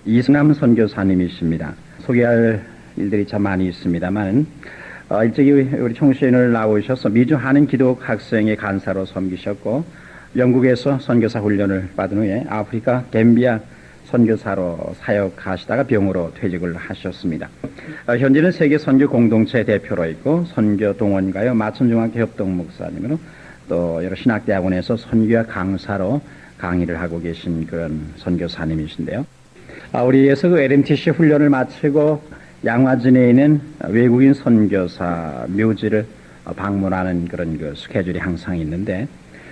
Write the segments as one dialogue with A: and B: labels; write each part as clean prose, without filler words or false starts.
A: 이승남 선교사님이십니다. 소개할 일들이 참 많이 있습니다만 일찍이 우리 총신을 나오셔서 미주 한인 기독 학생의 간사로 섬기셨고 영국에서 선교사 훈련을 받은 후에 아프리카 갬비아 선교사로 사역하시다가 병으로 퇴직을 하셨습니다. 현재는 세계 선교 공동체 대표로 있고 선교 동원가요 마천중학교 협동 목사님으로 또 여러 신학대학원에서 선교학 강사로 강의를 하고 계신 그런 선교사님이신데요. 우리에서 그 LMTC 훈련을 마치고 양화진에 있는 외국인 선교사 묘지를 방문하는 그런 그 스케줄이 항상 있는데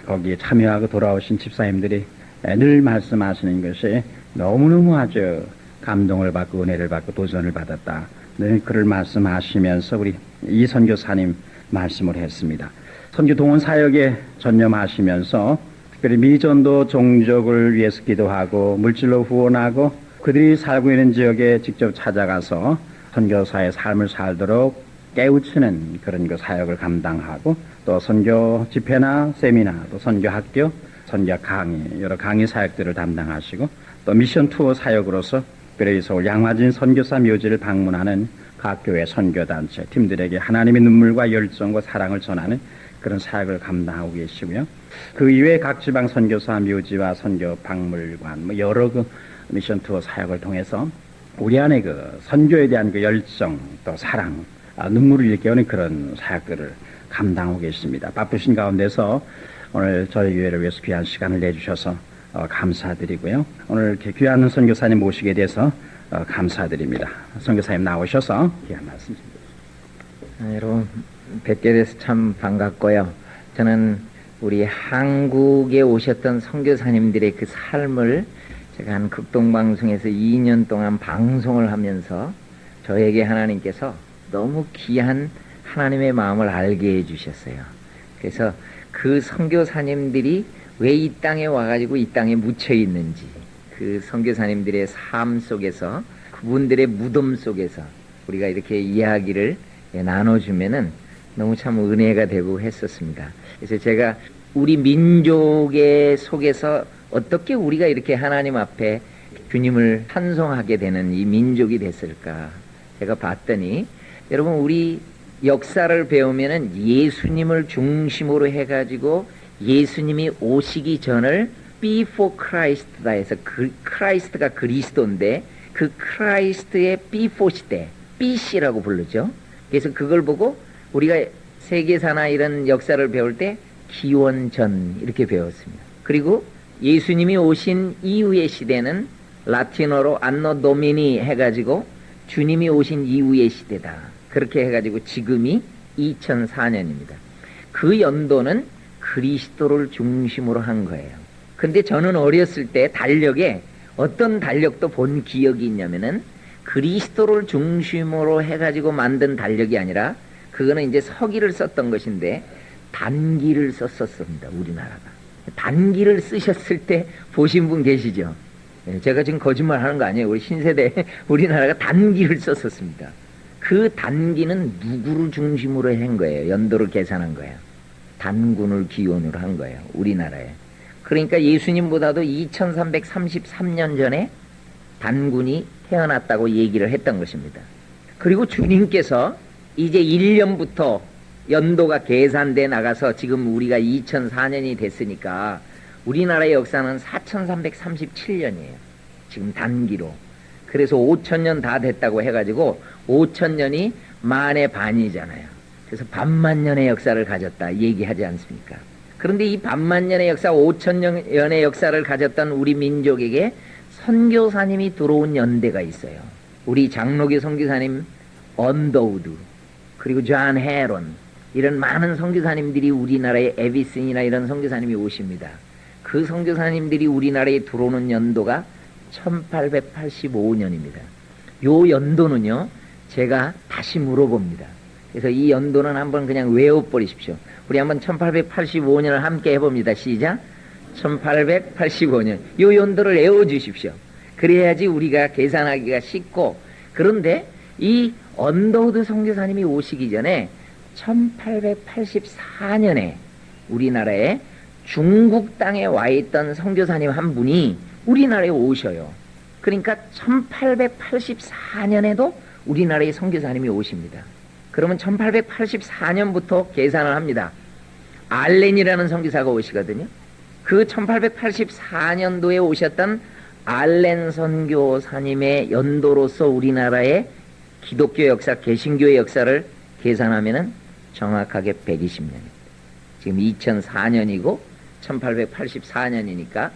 A: 거기에 참여하고 돌아오신 집사님들이 늘 말씀하시는 것이 너무너무 아주 감동을 받고 은혜를 받고 도전을 받았다. 늘 그를 말씀하시면서 우리 이 선교사님 말씀을 했습니다. 선교 동원 사역에 전념하시면서 특별히 미전도 종족을 위해서 기도하고 물질로 후원하고 그들이 살고 있는 지역에 직접 찾아가서 선교사의 삶을 살도록 깨우치는 그런 그 사역을 감당하고 또 선교 집회나 세미나 또 선교 학교, 선교 강의 여러 강의 사역들을 담당하시고 또 미션 투어 사역으로서 특별히 서울 양화진 선교사 묘지를 방문하는 각 교회 선교단체 팀들에게 하나님의 눈물과 열정과 사랑을 전하는 그런 사역을 감당하고 계시고요. 그 이외에 각 지방 선교사 묘지와 선교 박물관 여러 그 미션 투어 사역을 통해서 우리 안에 그 선교에 대한 그 열정 또 사랑 눈물을 일깨우는 그런 사역들을 감당하고 계십니다. 바쁘신 가운데서 오늘 저희 교회를 위해서 귀한 시간을 내주셔서 감사드리고요. 오늘 이렇게 귀한 선교사님 모시게 돼서 감사드립니다. 선교사님 나오셔서 귀한 말씀 드립니다.
B: 여러분 뵙게 돼서 참 반갑고요. 저는 우리 한국에 오셨던 선교사님들의 그 삶을 제가 한 극동방송에서 2년 동안 방송을 하면서 저에게 하나님께서 너무 귀한 하나님의 마음을 알게 해주셨어요. 그래서 그 선교사님들이 왜 이 땅에 와가지고 이 땅에 묻혀 있는지 그 선교사님들의 삶 속에서 그분들의 무덤 속에서 우리가 이렇게 이야기를 나눠주면은 너무 참 은혜가 되고 했었습니다. 그래서 제가 우리 민족의 속에서 어떻게 우리가 이렇게 하나님 앞에 주님을 찬송하게 되는 이 민족이 됐을까 제가 봤더니 여러분 우리 역사를 배우면은 예수님을 중심으로 해가지고 예수님이 오시기 전을 before Christ다 해서 크라이스트가 그리스도인데 그 크라이스트의 before 시대 BC라고 부르죠. 그래서 그걸 보고 우리가 세계사나 이런 역사를 배울 때 기원전 이렇게 배웠습니다. 그리고 예수님이 오신 이후의 시대는 라틴어로 안노 도미니 해가지고 주님이 오신 이후의 시대다. 그렇게 해가지고 지금이 2004년입니다. 그 연도는 그리스도를 중심으로 한 거예요. 근데 저는 어렸을 때 달력에 어떤 달력도 본 기억이 있냐면은 그리스도를 중심으로 해가지고 만든 달력이 아니라 그거는 이제 서기를 썼던 것인데 단기를 썼었습니다. 우리나라가. 단기를 쓰셨을 때 보신 분 계시죠? 제가 지금 거짓말 하는 거 아니에요. 우리 신세대 우리나라가 단기를 썼었습니다. 그 단기는 누구를 중심으로 한 거예요? 연도를 계산한 거예요. 단군을 기원으로 한 거예요. 우리나라에. 그러니까 예수님보다도 2333년 전에 단군이 태어났다고 얘기를 했던 것입니다. 그리고 주님께서 이제 1년부터 연도가 계산돼 나가서 지금 우리가 2004년이 됐으니까 우리나라의 역사는 4337년이에요. 지금 단기로. 그래서 5000년 다 됐다고 해가지고 5000년이 만의 반이잖아요. 그래서 반만년의 역사를 가졌다 얘기하지 않습니까? 그런데 이 반만년의 역사 5000년의 역사를 가졌던 우리 민족에게 선교사님이 들어온 연대가 있어요. 우리 장로교 선교사님 언더우드 그리고 존 헤론 이런 많은 선교사님들이 우리나라에 에비슨이나 이런 선교사님이 오십니다. 그 선교사님들이 우리나라에 들어오는 연도가 1885년입니다. 요 연도는요 제가 다시 물어봅니다. 그래서 이 연도는 한번 그냥 외워버리십시오. 우리 한번 1885년을 함께 해봅니다. 시작. 1885년 요 연도를 외워주십시오. 그래야지 우리가 계산하기가 쉽고. 그런데 이 언더우드 선교사님이 오시기 전에 1884년에 우리나라에 중국 땅에 와 있던 선교사님 한 분이 우리나라에 오셔요. 그러니까 1884년에도 우리나라에 선교사님이 오십니다. 그러면 1884년부터 계산을 합니다. 알렌이라는 선교사가 오시거든요. 그 1884년도에 오셨던 알렌 선교사님의 연도로서 우리나라의 기독교 역사, 개신교의 역사를 계산하면은 정확하게 120년입니다. 지금 2004년이고 1884년이니까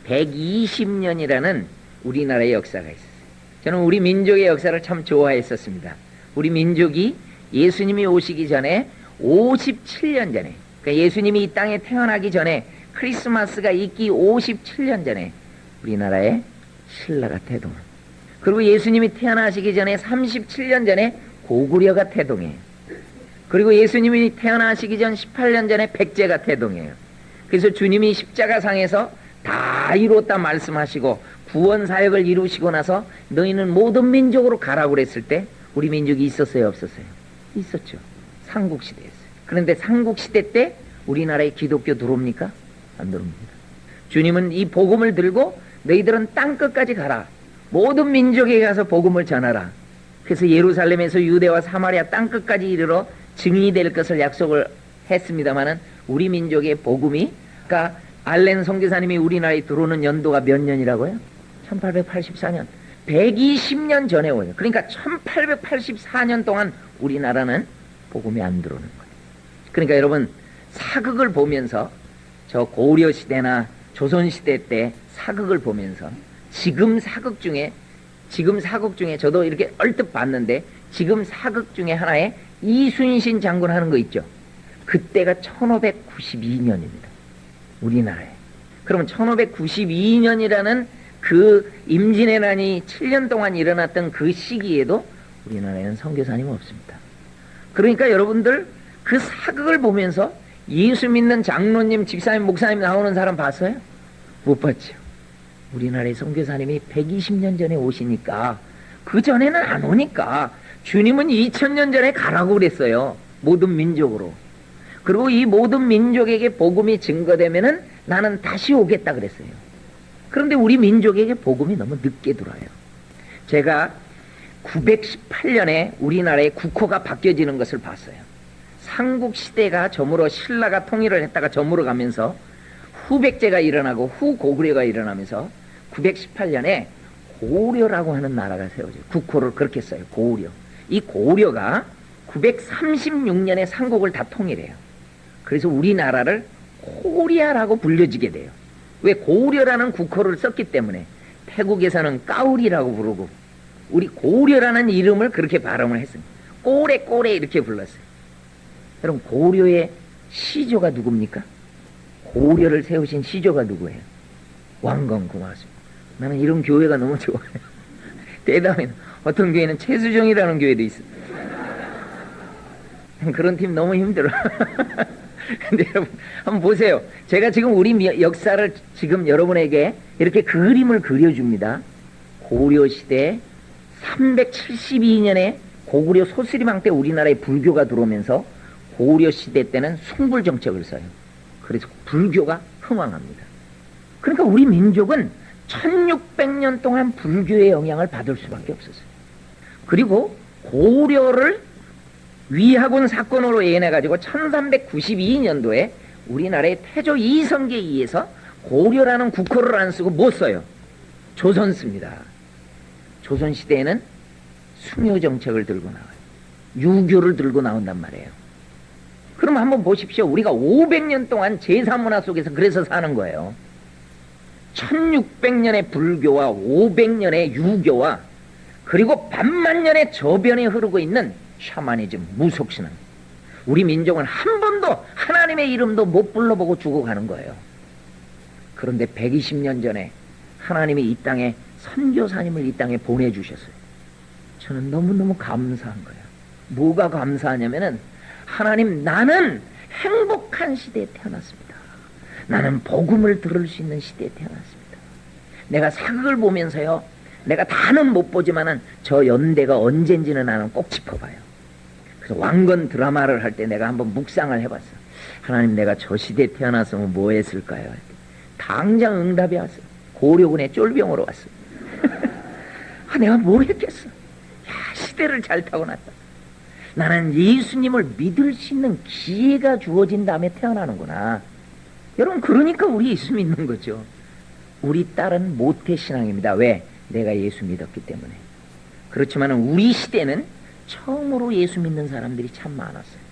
B: 120년이라는 우리나라의 역사가 있었어요. 저는 우리 민족의 역사를 참 좋아했었습니다. 우리 민족이 예수님이 오시기 전에 57년 전에, 그러니까 예수님이 이 땅에 태어나기 전에 크리스마스가 있기 57년 전에 우리나라에 신라가 태동합니다. 그리고 예수님이 태어나시기 전에 37년 전에 고구려가 태동해요. 그리고 예수님이 태어나시기 전 18년 전에 백제가 태동해요. 그래서 주님이 십자가상에서 다 이뤘다 말씀하시고 구원 사역을 이루시고 나서 너희는 모든 민족으로 가라고 그랬을 때 우리 민족이 있었어요, 없었어요? 있었죠. 삼국시대였어요. 그런데 삼국시대 때 우리나라에 기독교 들어옵니까? 안 들어옵니다. 주님은 이 복음을 들고 너희들은 땅끝까지 가라. 모든 민족에 가서 복음을 전하라. 그래서 예루살렘에서 유대와 사마리아 땅끝까지 이르러 증인이 될 것을 약속을 했습니다마는 우리 민족의 복음이, 그러니까 알렌 선교사님이 우리나라에 들어오는 연도가 몇 년이라고요? 1884년. 120년 전에 오요. 그러니까 1884년 동안 우리나라는 복음이 안 들어오는 거예요. 그러니까 여러분, 사극을 보면서 저 고려 시대나 조선 시대 때 사극을 보면서 지금 사극 중에 저도 이렇게 얼뜻 봤는데 지금 사극 중에 하나에 이순신 장군 하는 거 있죠. 그때가 1592년입니다. 우리나라에. 그러면 1592년이라는 그 임진왜란이 7년 동안 일어났던 그 시기에도 우리나라에는 선교사님 없습니다. 그러니까 여러분들 그 사극을 보면서 예수 믿는 장로님, 집사님, 목사님 나오는 사람 봤어요? 못 봤죠. 우리나라의 선교사님이 120년 전에 오시니까 그 전에는 안 오니까 주님은 2000년 전에 가라고 그랬어요. 모든 민족으로. 그리고 이 모든 민족에게 복음이 증거되면은 나는 다시 오겠다 그랬어요. 그런데 우리 민족에게 복음이 너무 늦게 들어와요. 제가 918년에 우리나라의 국호가 바뀌어지는 것을 봤어요. 삼국시대가 저물어 신라가 통일을 했다가 저물어 가면서 후백제가 일어나고 후고구려가 일어나면서 918년에 고려라고 하는 나라가 세워져요. 국호를 그렇게 써요. 고려. 이 고려가 936년에 삼국을 다 통일해요. 그래서 우리나라를 코리아라고 불려지게 돼요. 왜? 고려라는 국호를 썼기 때문에. 태국에서는 까우리라고 부르고 우리 고려라는 이름을 그렇게 발음을 했습니다. 꼬레 꼬레 이렇게 불렀어요. 여러분, 고려의 시조가 누굽니까? 고려를 세우신 시조가 누구예요? 왕건. 고맙습니다. 나는 이런 교회가 너무 좋아요. 대담해. 어떤 교회는 최수정이라는 교회도 있어요. 그런 팀 너무 힘들어. 근데 여러분 한번 보세요. 제가 지금 우리 역사를 지금 여러분에게 이렇게 그림을 그려줍니다. 고려시대 372년에 고구려 소스리망 때 우리나라에 불교가 들어오면서 고려시대 때는 숭불 정책을 써요. 그래서 불교가 흥왕합니다. 그러니까 우리 민족은 1600년 동안 불교의 영향을 받을 수밖에 없었어요. 그리고 고려를 위하군 사건으로 인해가지고 1392년도에 우리나라의 태조 이성계에 의해서 고려라는 국호를 안 쓰고 못 써요. 조선 씁니다. 조선시대에는 숭유정책을 들고 나와요. 유교를 들고 나온단 말이에요. 그럼 한번 보십시오. 우리가 500년 동안 제사문화 속에서 그래서 사는 거예요. 1600년의 불교와 500년의 유교와 그리고 반만년의 저변에 흐르고 있는 샤머니즘, 무속신앙. 우리 민족은 한 번도 하나님의 이름도 못 불러보고 죽어가는 거예요. 그런데 120년 전에 하나님이 이 땅에 선교사님을 이 땅에 보내주셨어요. 저는 너무너무 감사한 거예요. 뭐가 감사하냐면은 하나님, 나는 행복한 시대에 태어났습니다. 나는 복음을 들을 수 있는 시대에 태어났습니다. 내가 사극을 보면서요, 내가 다는 못 보지만은 저 연대가 언젠지는 나는 꼭 짚어봐요. 그래서 왕건 드라마를 할 때 내가 한번 묵상을 해봤어. 하나님, 내가 저 시대에 태어났으면 뭐 했을까요? 당장 응답이 왔어요. 고려군의 쫄병으로 왔어요. 내가 뭘 했겠어. 야, 시대를 잘 타고났다. 나는 예수님을 믿을 수 있는 기회가 주어진 다음에 태어나는구나. 여러분, 그러니까 우리 예수 믿는 거죠. 우리 딸은 모태신앙입니다. 왜? 내가 예수 믿었기 때문에. 그렇지만 우리 시대는 처음으로 예수 믿는 사람들이 참 많았어요.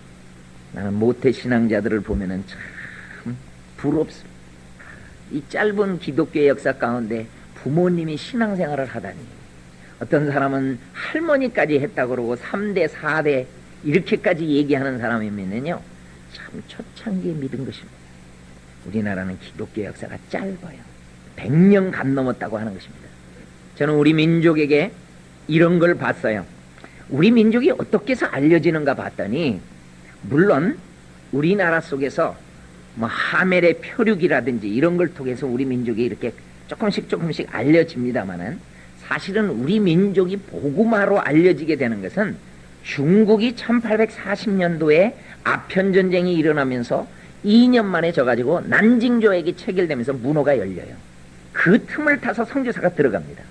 B: 나는 모태신앙자들을 보면은 참 부럽습니다. 이 짧은 기독교의 역사 가운데 부모님이 신앙생활을 하다니. 어떤 사람은 할머니까지 했다고 그러고 3대 4대 이렇게까지 얘기하는 사람이면요 참 초창기에 믿은 것입니다. 우리나라는 기독교 역사가 짧아요. 100년 간 넘었다고 하는 것입니다. 저는 우리 민족에게 이런 걸 봤어요. 우리 민족이 어떻게 해서 알려지는가 봤더니, 물론 우리나라 속에서 뭐 하멜의 표류기라든지 이런 걸 통해서 우리 민족이 이렇게 조금씩 알려집니다마는, 사실은 우리 민족이 복음화로 알려지게 되는 것은 중국이 1840년도에 아편전쟁이 일어나면서 2년 만에 져가지고 난징조약이 체결되면서 문호가 열려요. 그 틈을 타서 선교사가 들어갑니다.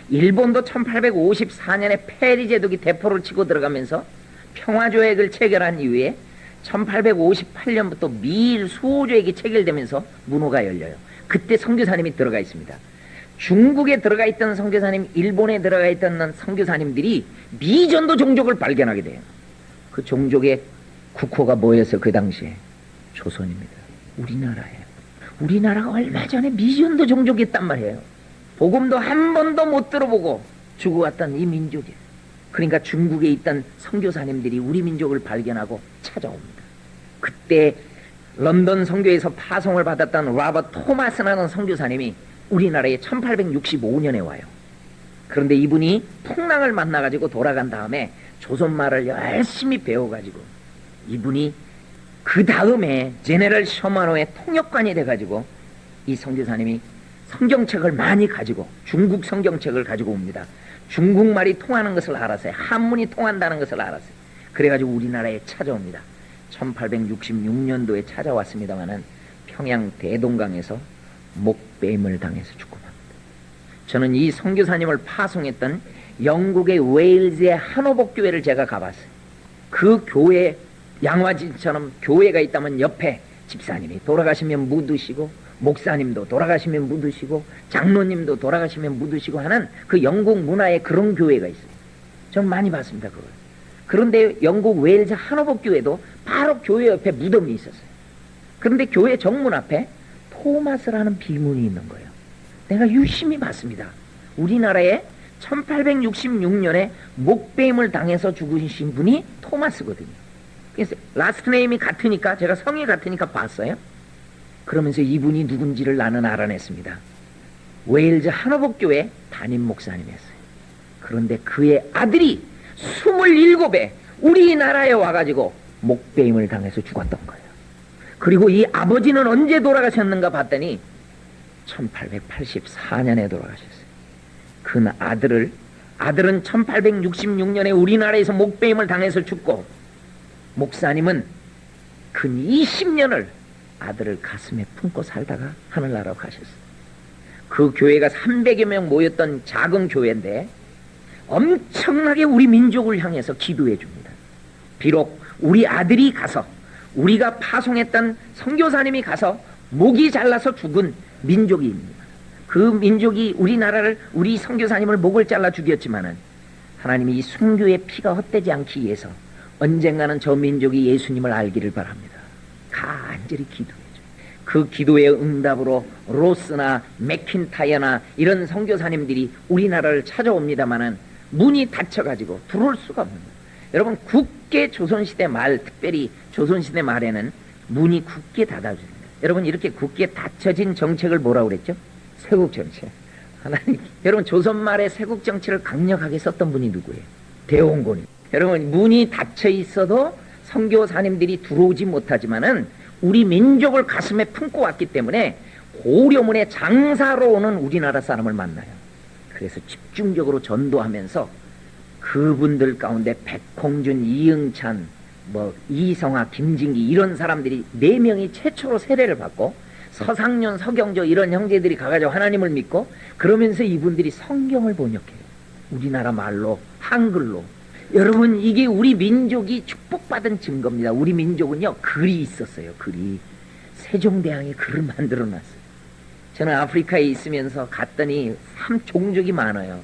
B: 일본도 1854년에 페리 제독이 대포를 치고 들어가면서 평화조약을 체결한 이후에 1858년부터 미일 수호조약이 체결되면서 문호가 열려요. 그때 선교사님이 들어가 있습니다. 중국에 들어가 있던 선교사님, 일본에 들어가 있던 선교사님들이 미전도 종족을 발견하게 돼요. 그 종족의 국호가 뭐였어요? 그 당시에 조선입니다. 우리나라예요. 우리나라가 얼마 전에 미전도 종족이었단 말이에요. 복음도 한 번도 못 들어보고 죽어왔던 이 민족이에요. 그러니까 중국에 있던 선교사님들이 우리 민족을 발견하고 찾아옵니다. 그때 런던 선교에서 파송을 받았던 라버트 토마스라는 선교사님이 우리나라에 1865년에 와요. 그런데 이분이 풍랑을 만나가지고 돌아간 다음에 조선말을 열심히 배워가지고 이분이 그 다음에 제네럴 셔먼호의 통역관이 돼가지고 이 선교사님이 성경책을 많이 가지고 중국 성경책을 가지고 옵니다. 중국말이 통하는 것을 알았어요. 한문이 통한다는 것을 알았어요. 그래가지고 우리나라에 찾아옵니다. 1866년도에 찾아왔습니다마는 평양 대동강에서 목배임을 당해서 죽고 맙니다. 저는 이 선교사님을 파송했던 영국의 웨일즈의 하노복 교회를 제가 가봤어요. 그 교회 양화진처럼 교회가 있다면 옆에 집사님이 돌아가시면 묻으시고, 목사님도 돌아가시면 묻으시고, 장로님도 돌아가시면 묻으시고 하는 그 영국 문화에 그런 교회가 있어요. 저는 많이 봤습니다, 그걸. 그런데 영국 웨일즈 하노복 교회도 바로 교회 옆에 무덤이 있었어요. 그런데 교회 정문 앞에 토마스라는 비문이 있는 거예요. 내가 유심히 봤습니다. 우리나라에 1866년에 목배임을 당해서 죽으신 분이 토마스거든요. 그래서 라스트 네임이 같으니까, 제가 성이 같으니까 봤어요. 그러면서 이분이 누군지를 나는 알아냈습니다. 웨일즈 하노복 교회 담임 목사님이었어요. 그런데 그의 아들이 27에 우리나라에 와가지고 목배임을 당해서 죽었던 거예요. 그리고 이 아버지는 언제 돌아가셨는가 봤더니 1884년에 돌아가셨어요. 그 아들은 1866년에 우리나라에서 목배임을 당해서 죽고, 목사님은 근 20년을 아들을 가슴에 품고 살다가 하늘나라로 가셨어요. 그 교회가 300여 명 모였던 작은 교회인데 엄청나게 우리 민족을 향해서 기도해 줍니다. 비록 우리 아들이 가서, 우리가 파송했던 선교사님이 가서 목이 잘라서 죽은 민족이 있습니다. 그 민족이 우리나라를, 우리 선교사님을 목을 잘라 죽였지만은 하나님이 이 순교의 피가 헛되지 않기 위해서 언젠가는 저 민족이 예수님을 알기를 바랍니다. 간절히 기도해줘. 그 기도의 응답으로 로스나 맥킨타이어나 이런 선교사님들이 우리나라를 찾아옵니다마는 문이 닫혀가지고 들어올 수가 없는 거예요. 여러분, 굳게 조선시대 말, 특별히 조선시대 말에는 문이 굳게 닫아줍니다. 여러분, 이렇게 굳게 닫혀진 정책을 뭐라고 그랬죠? 세국정책. 하나님, 여러분, 조선말의 세국정책을 강력하게 썼던 분이 누구예요? 대원군이. 여러분, 문이 닫혀 있어도 선교사님들이 들어오지 못하지만은 우리 민족을 가슴에 품고 왔기 때문에 고려문에 장사로 오는 우리나라 사람을 만나요. 그래서 집중적으로 전도하면서 그분들 가운데 백홍준, 이응찬, 이성화, 김진기 이런 사람들이 4명이 최초로 세례를 받고, 서상윤, 서경조 이런 형제들이 가가지고 하나님을 믿고, 그러면서 이분들이 성경을 번역해요. 우리나라 말로 한글로. 여러분 이게 우리 민족이 축복받은 증거입니다. 우리 민족은요 글이 있었어요. 글이 세종대왕이 글을 만들어놨어요. 저는 아프리카에 있으면서 갔더니 참 종족이 많아요.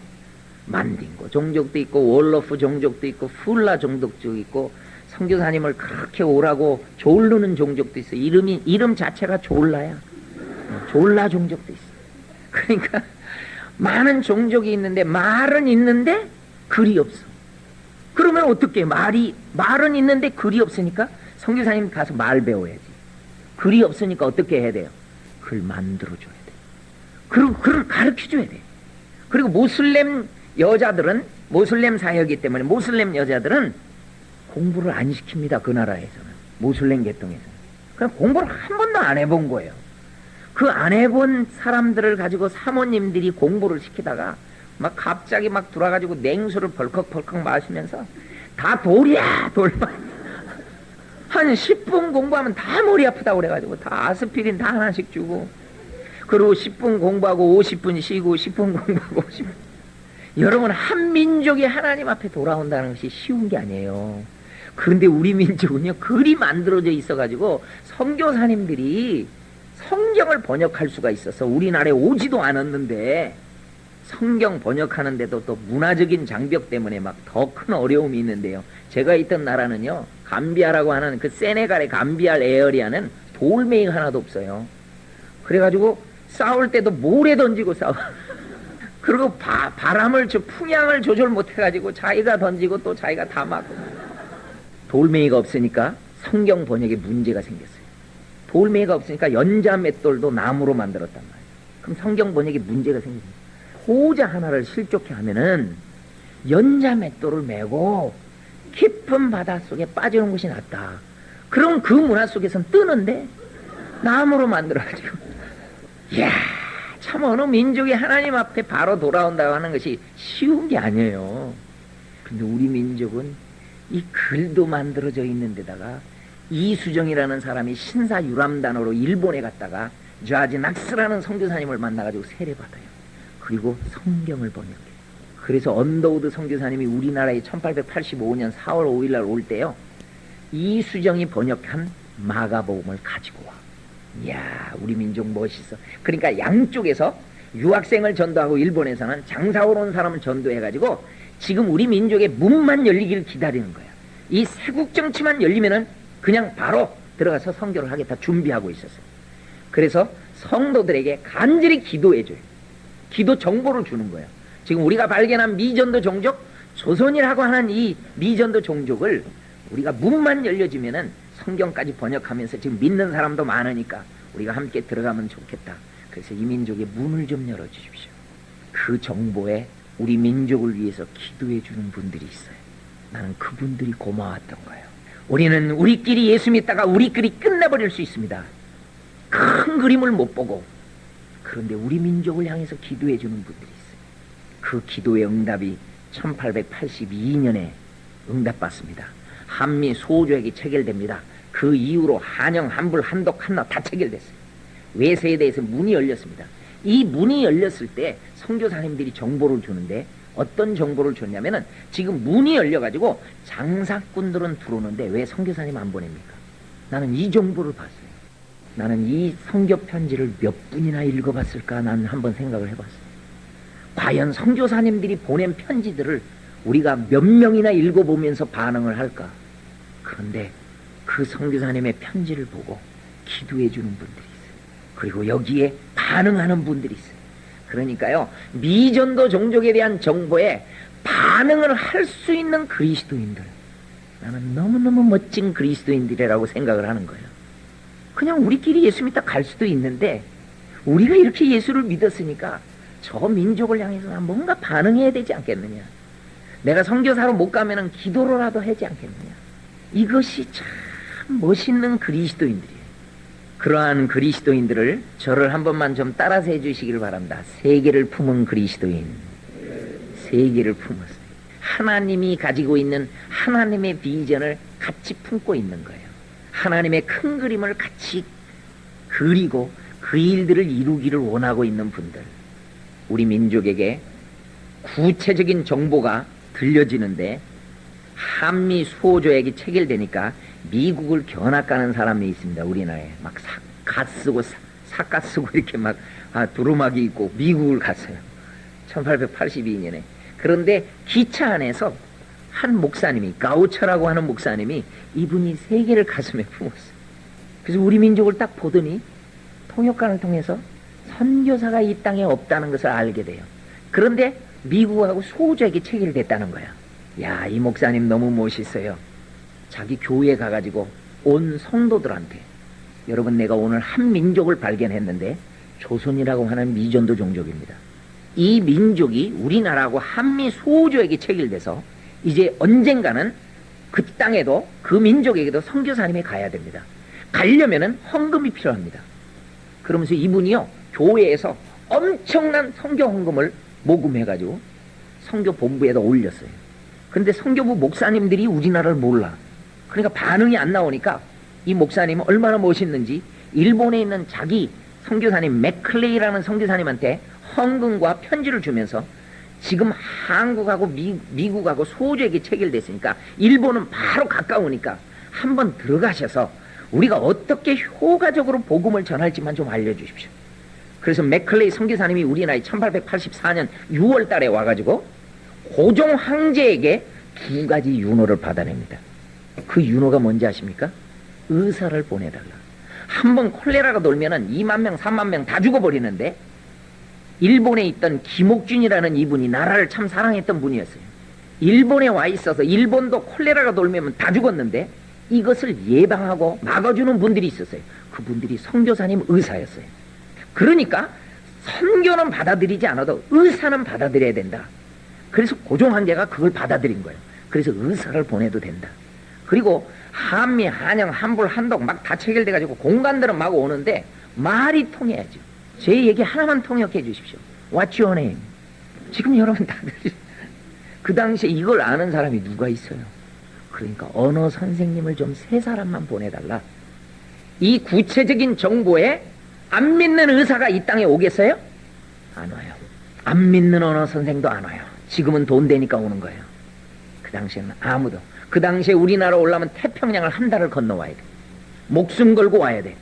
B: 만딩고 종족도 있고 월러프 종족도 있고 풀라 종족도 있고 선교사님을 그렇게 오라고 졸르는 종족도 있어요. 이름 자체가 졸라야. 졸라 종족도 있어요. 그러니까 많은 종족이 있는데 말은 있는데 글이 없어. 그러면 어떻게 말은 있는데 글이 없으니까 선교사님 가서 말 배워야지. 글이 없으니까 어떻게 해야 돼요? 글 만들어줘야 돼. 그리고 글을 가르쳐줘야 돼. 그리고 모슬렘 여자들은 모슬렘 사회이기 때문에 모슬렘 여자들은 공부를 안 시킵니다. 그 나라에서는 모슬렘 계통에서는. 그냥 공부를 한 번도 안 해본 거예요. 그 안 해본 사람들을 가지고 사모님들이 공부를 시키다가 막 갑자기 막 돌아가지고 냉수를 벌컥벌컥 마시면서 다 돌이야 돌만 한 10분 공부하면 다 머리 아프다고 그래가지고 다 아스피린 다 하나씩 주고 그리고 10분 공부하고 50분 쉬고 10분 공부하고 50분. 여러분 한 민족이 하나님 앞에 돌아온다는 것이 쉬운 게 아니에요. 그런데 우리 민족은요 글이 만들어져 있어가지고 선교사님들이 성경을 번역할 수가 있어서 우리나라에 오지도 않았는데 성경 번역하는데도 또 문화적인 장벽 때문에 막 더 큰 어려움이 있는데요. 제가 있던 나라는요 감비아라고 하는 그 세네갈의 감비알 에어리아는 돌멩이 하나도 없어요. 그래가지고 싸울 때도 모래 던지고 싸워. 그리고 바람을 풍향을 조절 못해가지고 자기가 던지고 또 자기가 다 맞고. 돌멩이가 없으니까 성경 번역에 문제가 생겼어요. 돌멩이가 없으니까 연자 맷돌도 나무로 만들었단 말이에요. 그럼 성경 번역에 문제가 생깁니다. 호자 하나를 실족해 하면은 연자 맷돌을 메고 깊은 바닷속에 빠지는 것이 낫다. 그럼 그 문화 속에선 뜨는데 나무로 만들어가지고 이야 참 어느 민족이 하나님 앞에 바로 돌아온다고 하는 것이 쉬운 게 아니에요. 근데 우리 민족은 이 글도 만들어져 있는 데다가 이수정이라는 사람이 신사 유람단으로 일본에 갔다가 좌지 낙스라는 선교사님을 만나가지고 세례받아요. 그리고 성경을 번역해요. 그래서 언더우드 선교사님이 우리나라에 1885년 4월 5일 날 올 때요 이수정이 번역한 마가복음을 가지고 와. 이야 우리 민족 멋있어. 그러니까 양쪽에서 유학생을 전도하고 일본에서는 장사오러 온 사람을 전도해가지고 지금 우리 민족의 문만 열리기를 기다리는 거야. 이 세국 정치만 열리면은 그냥 바로 들어가서 선교를 하겠다 준비하고 있었어요. 그래서 성도들에게 간절히 기도해줘요. 기도 정보를 주는 거예요. 지금 우리가 발견한 미전도 종족, 조선이라고 하는 이 미전도 종족을 우리가 문만 열려지면은 성경까지 번역하면서 지금 믿는 사람도 많으니까 우리가 함께 들어가면 좋겠다. 그래서 이 민족의 문을 좀 열어주십시오. 그 정보에 우리 민족을 위해서 기도해 주는 분들이 있어요. 나는 그분들이 고마웠던 거예요. 우리는 우리끼리 예수 믿다가 우리끼리 끝내버릴 수 있습니다. 큰 그림을 못 보고. 그런데 우리 민족을 향해서 기도해 주는 분들이 있어요. 그 기도의 응답이 1882년에 응답받습니다. 한미 소조약이 체결됩니다. 그 이후로 한영, 한불, 한독, 한나 다 체결됐어요. 외세에 대해서 문이 열렸습니다. 이 문이 열렸을 때 선교사님들이 정보를 주는데 어떤 정보를 줬냐면은 지금 문이 열려가지고 장사꾼들은 들어오는데 왜 선교사님 안 보냅니까? 나는 이 정보를 봤어요. 나는 이 선교 편지를 몇 분이나 읽어봤을까 나는 한번 생각을 해봤어요. 과연 선교사님들이 보낸 편지들을 우리가 몇 명이나 읽어보면서 반응을 할까? 그런데 그 선교사님의 편지를 보고 기도해 주는 분들이 있어요. 그리고 여기에 반응하는 분들이 있어요. 그러니까요 미전도 종족에 대한 정보에 반응을 할 수 있는 그리스도인들, 나는 너무너무 멋진 그리스도인들이라고 생각을 하는 거예요. 그냥 우리끼리 예수 믿다 갈 수도 있는데 우리가 이렇게 예수를 믿었으니까 저 민족을 향해서 뭔가 반응해야 되지 않겠느냐. 내가 선교사로 못 가면은 기도로라도 하지 않겠느냐. 이것이 참 멋있는 그리스도인들이에요. 그러한 그리스도인들을 저를 한 번만 좀 따라서 해주시길 바랍니다. 세계를 품은 그리스도인. 세계를 품었어요. 하나님이 가지고 있는 하나님의 비전을 같이 품고 있는 거예요. 하나님의 큰 그림을 같이 그리고 그 일들을 이루기를 원하고 있는 분들. 우리 민족에게 구체적인 정보가 들려지는데 한미 수호조약이 체결되니까 미국을 견학가는 사람이 있습니다. 우리나라에 막 가 쓰고 사가 쓰고 이렇게 막 두루마기 입고 미국을 갔어요. 1882년에. 그런데 기차 안에서 한 목사님이, 가우처라고 하는 목사님이, 이분이 세계를 가슴에 품었어요. 그래서 우리 민족을 딱 보더니 통역관을 통해서 선교사가 이 땅에 없다는 것을 알게 돼요. 그런데 미국하고 소조약이 체결됐다는 거야. 야, 이 목사님 너무 멋있어요. 자기 교회에 가가지고 온 성도들한테, 여러분, 내가 오늘 한 민족을 발견했는데 조선이라고 하는 미전도 종족입니다. 이 민족이 우리나라하고 한미 수호조약이 체결돼서 이제 언젠가는 그 땅에도, 그 민족에게도 선교사님이 가야 됩니다. 가려면은 헌금이 필요합니다. 그러면서 이분이요, 교회에서 엄청난 선교 헌금을 모금해가지고 선교 본부에다 올렸어요. 그런데 선교부 목사님들이 우리나라를 몰라. 그러니까 반응이 안 나오니까 이 목사님은 얼마나 멋있는지 일본에 있는 자기 선교사님 맥클레이라는 선교사님한테 헌금과 편지를 주면서, 지금 한국하고 미국하고 소조약이 체결됐으니까 일본은 바로 가까우니까 한번 들어가셔서 우리가 어떻게 효과적으로 복음을 전할지만 좀 알려주십시오. 그래서 맥클레이 선교사님이 우리나라에 1884년 6월 달에 와가지고 고종 황제에게 2가지 윤호를 받아냅니다. 그 윤호가 뭔지 아십니까? 의사를 보내달라. 한번 콜레라가 돌면은 2만 명, 3만 명 다 죽어버리는데, 일본에 있던 김옥준이라는 이분이 나라를 참 사랑했던 분이었어요. 일본에 와 있어서 일본도 콜레라가 돌면 다 죽었는데 이것을 예방하고 막아주는 분들이 있었어요. 그분들이 선교사님 의사였어요. 그러니까 선교는 받아들이지 않아도 의사는 받아들여야 된다. 그래서 고종 황제가 그걸 받아들인 거예요. 그래서 의사를 보내도 된다. 그리고 한미, 한영, 한불, 한독 막 다 체결돼가지고 공관들은 막 오는데 말이 통해야죠. 제 얘기 하나만 통역해 주십시오. What's your name? 지금 여러분 다들 그 당시에 이걸 아는 사람이 누가 있어요? 그러니까 언어 선생님을 좀 3사람만 보내달라. 이 구체적인 정보에 안 믿는 의사가 이 땅에 오겠어요? 안 와요. 안 믿는 언어 선생도 안 와요. 지금은 돈 되니까 오는 거예요. 그 당시에는 아무도. 그 당시에 우리나라 올라면 태평양을 한 달을 건너와야 돼. 목숨 걸고 와야 돼.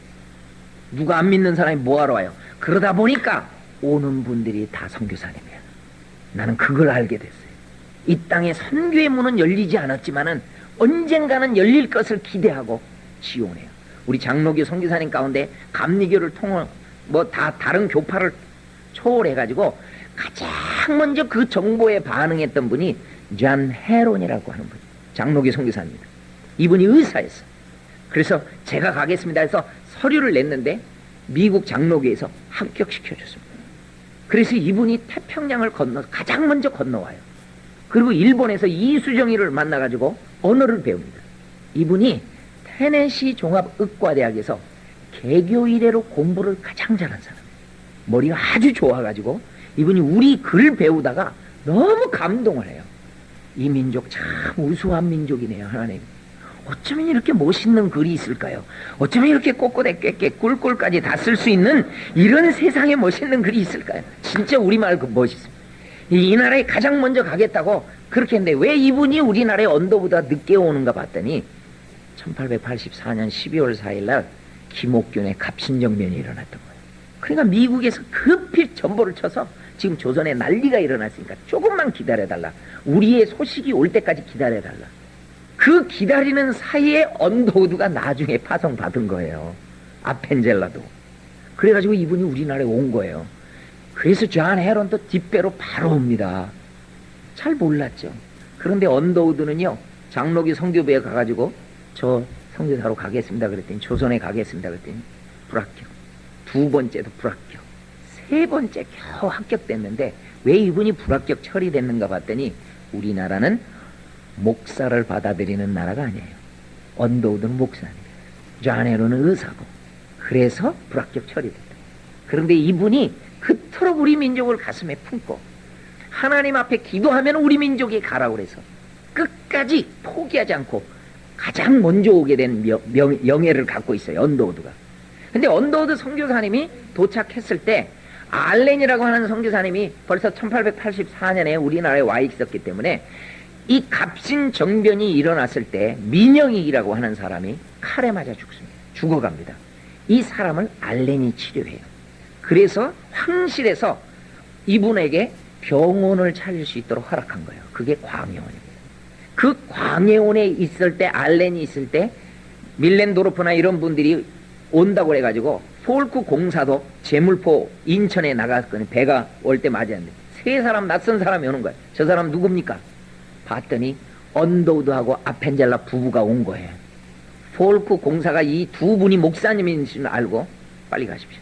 B: 누가 안 믿는 사람이 뭐하러 와요? 그러다 보니까 오는 분들이 다 선교사님이야. 나는 그걸 알게 됐어요. 이 땅에 선교의 문은 열리지 않았지만은 언젠가는 열릴 것을 기대하고 지원해요. 우리 장로교 선교사님 가운데 감리교를 통해 다 다른 교파를 초월해가지고 가장 먼저 그 정보에 반응했던 분이 존 헤론이라고 하는 분, 장로교 선교사입니다. 이분이 의사였어요. 그래서 제가 가겠습니다 해서 서류를 냈는데 미국 장로교에서 합격시켜줬습니다. 그래서 이분이 태평양을 가장 먼저 건너와요. 그리고 일본에서 이수정이를 만나가지고 언어를 배웁니다. 이분이 테네시 종합의과대학에서 개교 이래로 공부를 가장 잘한 사람이에요. 머리가 아주 좋아가지고 이분이 우리 글 배우다가 너무 감동을 해요. 이 민족 참 우수한 민족이네요. 하나님, 어쩌면 이렇게 멋있는 글이 있을까요? 어쩌면 이렇게 꼬꼬대 꾀꾀 꿀꿀까지 다 쓸 수 있는 이런 세상에 멋있는 글이 있을까요? 진짜 우리말 멋있습니다. 이 나라에 가장 먼저 가겠다고 그렇게 했는데 왜 이분이 우리나라에 언도보다 늦게 오는가 봤더니 1884년 12월 4일 날 김옥균의 갑신정변이 일어났던 거예요. 그러니까 미국에서 급히 전보를 쳐서 지금 조선에 난리가 일어났으니까 조금만 기다려달라. 우리의 소식이 올 때까지 기다려달라. 그 기다리는 사이에 언더우드가 나중에 파송받은 거예요. 아펜젤라도. 그래가지고 이분이 우리나라에 온 거예요. 그래서 존 헤론도 뒷배로 바로 옵니다. 잘 몰랐죠. 그런데 언더우드는요, 장로교 성교부에 가가지고 저 성교사로 가겠습니다 그랬더니, 조선에 가겠습니다 그랬더니 불합격. 2번째도 불합격. 3번째 겨우 합격됐는데 왜 이분이 불합격 처리됐는가 봤더니 우리나라는 목사를 받아들이는 나라가 아니에요. 언더우드는 목사입니다. 존 헤론은 의사고. 그래서 불합격 처리됐다. 그런데 이분이 그토록 우리 민족을 가슴에 품고 하나님 앞에 기도하면 우리 민족이 가라고 그래서 끝까지 포기하지 않고 가장 먼저 오게 된 영예를 갖고 있어요. 언더우드가. 근데 언더우드 선교사님이 도착했을 때 알렌이라고 하는 선교사님이 벌써 1884년에 우리나라에 와 있었기 때문에 이 갑신 정변이 일어났을 때 민영익이라고 하는 사람이 칼에 맞아 죽습니다. 죽어갑니다. 이 사람을 알렌이 치료해요. 그래서 황실에서 이분에게 병원을 차릴 수 있도록 허락한 거예요. 그게 광해원입니다. 그 광해원에 있을 때, 알렌이 있을 때 밀렌도르프나 이런 분들이 온다고 해가지고 폴크 공사도 제물포 인천에 나갔거든요. 배가 올 때 맞이했는데 세 사람, 낯선 사람이 오는 거예요. 저 사람 누굽니까? 봤더니 언더우드하고 아펜젤라 부부가 온 거예요. 폴크 공사가 이 두 분이 목사님인 줄 알고 빨리 가십시오.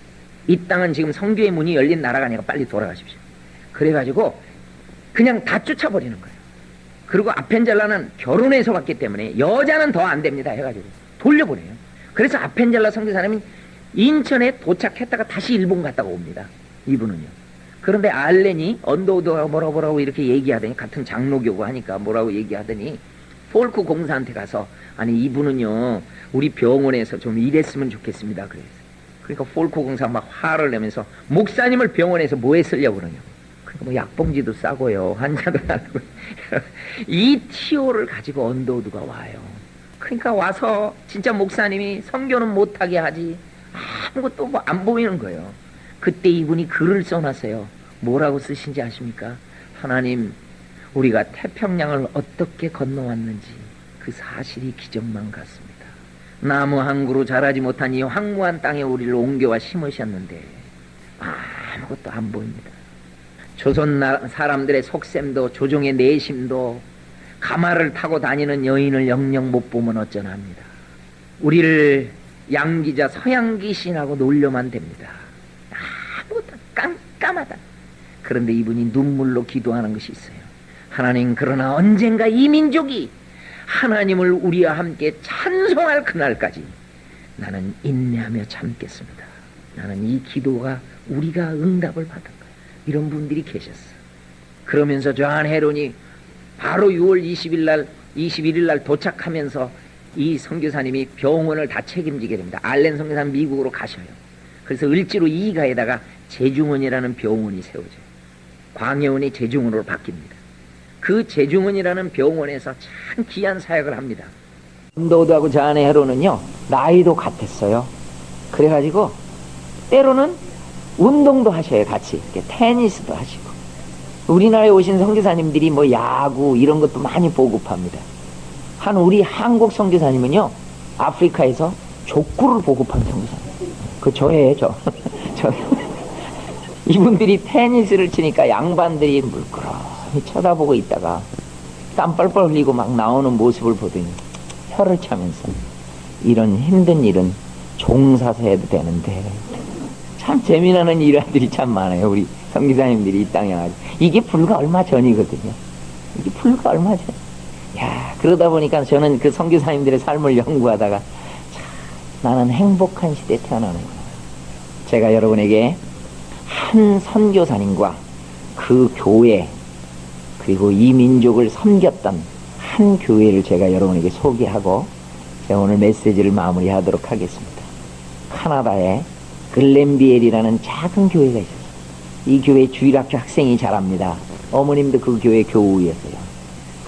B: 이 땅은 지금 성교의 문이 열린 나라가 아니라 빨리 돌아가십시오. 그래가지고 그냥 다 쫓아버리는 거예요. 그리고 아펜젤라는 결혼해서 왔기 때문에 여자는 더 안 됩니다 해가지고 돌려보내요. 그래서 아펜젤라 선교사님은 인천에 도착했다가 다시 일본 갔다가 옵니다. 이분은요. 그런데 알렌이 언더우드가 뭐라고 이렇게 얘기하더니, 같은 장로교고 하니까 뭐라고 얘기하더니 폴크 공사한테 가서, 아니 이분은요 우리 병원에서 좀 일했으면 좋겠습니다 그래서. 그러니까 폴크 공사 막 화를 내면서 목사님을 병원에서 뭐에 쓰려고 그러냐고. 그러니까 뭐 약봉지도 싸고요, 환자도 나고. 이 티오를 가지고 언더우드가 와요. 그러니까 와서 진짜 목사님이 선교는 못하게 하지 아무것도 뭐 안 보이는 거예요. 그때 이분이 글을 써놨어요. 뭐라고 쓰신지 아십니까? 하나님, 우리가 태평양을 어떻게 건너왔는지 그 사실이 기적만 같습니다. 나무 한 그루 자라지 못한 이 황무한 땅에 우리를 옮겨와 심으셨는데 아무것도 안 보입니다. 조선 사람들의 속셈도 조종의 내심도 가마를 타고 다니는 여인을 영영 못 보면 어쩌나 합니다. 우리를 양기자 서양귀신하고 놀려만 됩니다. 아무것도 깜깜하다. 그런데 이분이 눈물로 기도하는 것이 있어요. 하나님, 그러나 언젠가 이 민족이 하나님을 우리와 함께 찬송할 그날까지 나는 인내하며 참겠습니다. 나는 이 기도가 우리가 응답을 받은 거예요. 이런 분들이 계셨어. 그러면서 조한 헤론이 바로 6월 21일 날 도착하면서 이 선교사님이 병원을 다 책임지게 됩니다. 알렌 선교사님 미국으로 가셔요. 그래서 을지로 2가에다가 제중원이라는 병원이 세워져요. 광해원이 제중원으로 바뀝니다. 그 제중원이라는 병원에서 참 귀한 사역을 합니다. 언더우드하고 조한 헤론은요 나이도 같았어요. 그래가지고 때로는 운동도 하셔요. 같이 테니스도 하시고. 우리나라에 오신 선교사님들이 뭐 야구 이런 것도 많이 보급합니다. 한 우리 한국 선교사님은요 아프리카에서 족구를 보급한 선교사님. 그 저예요. 저 이분들이 테니스를 치니까 양반들이 물끄러미 쳐다보고 있다가 땀 뻘뻘 흘리고 막 나오는 모습을 보더니 혀를 차면서, 이런 힘든 일은 종사서 해도 되는데. 참 재미나는 일화들이 참 많아요. 우리 선교사님들이 이 땅에 와서. 이게 불과 얼마 전이거든요. 이게 불과 얼마 전. 야, 그러다 보니까 저는 그 선교사님들의 삶을 연구하다가 참 나는 행복한 시대에 태어나는구나. 제가 여러분에게 한 선교사님과 그 교회, 그리고 이 민족을 섬겼던 한 교회를 제가 여러분에게 소개하고 제가 오늘 메시지를 마무리하도록 하겠습니다. 카나다에 글렌비엘이라는 작은 교회가 있었어요. 이 교회 주일학교 학생이 자랍니다. 어머님도 그 교회 교우였어요.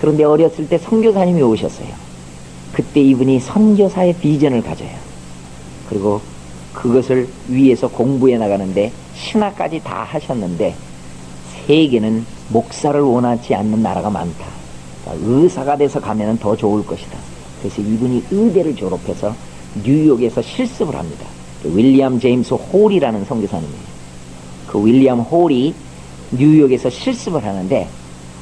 B: 그런데 어렸을 때 선교사님이 오셨어요. 그때 이분이 선교사의 비전을 가져요. 그리고 그것을 위해서 공부해 나가는데 신학까지 다 하셨는데, 세계는 목사를 원하지 않는 나라가 많다. 의사가 돼서 가면 더 좋을 것이다. 그래서 이분이 의대를 졸업해서 뉴욕에서 실습을 합니다. 윌리엄 제임스 홀이라는 선교사님이에요. 그 윌리엄 홀이 뉴욕에서 실습을 하는데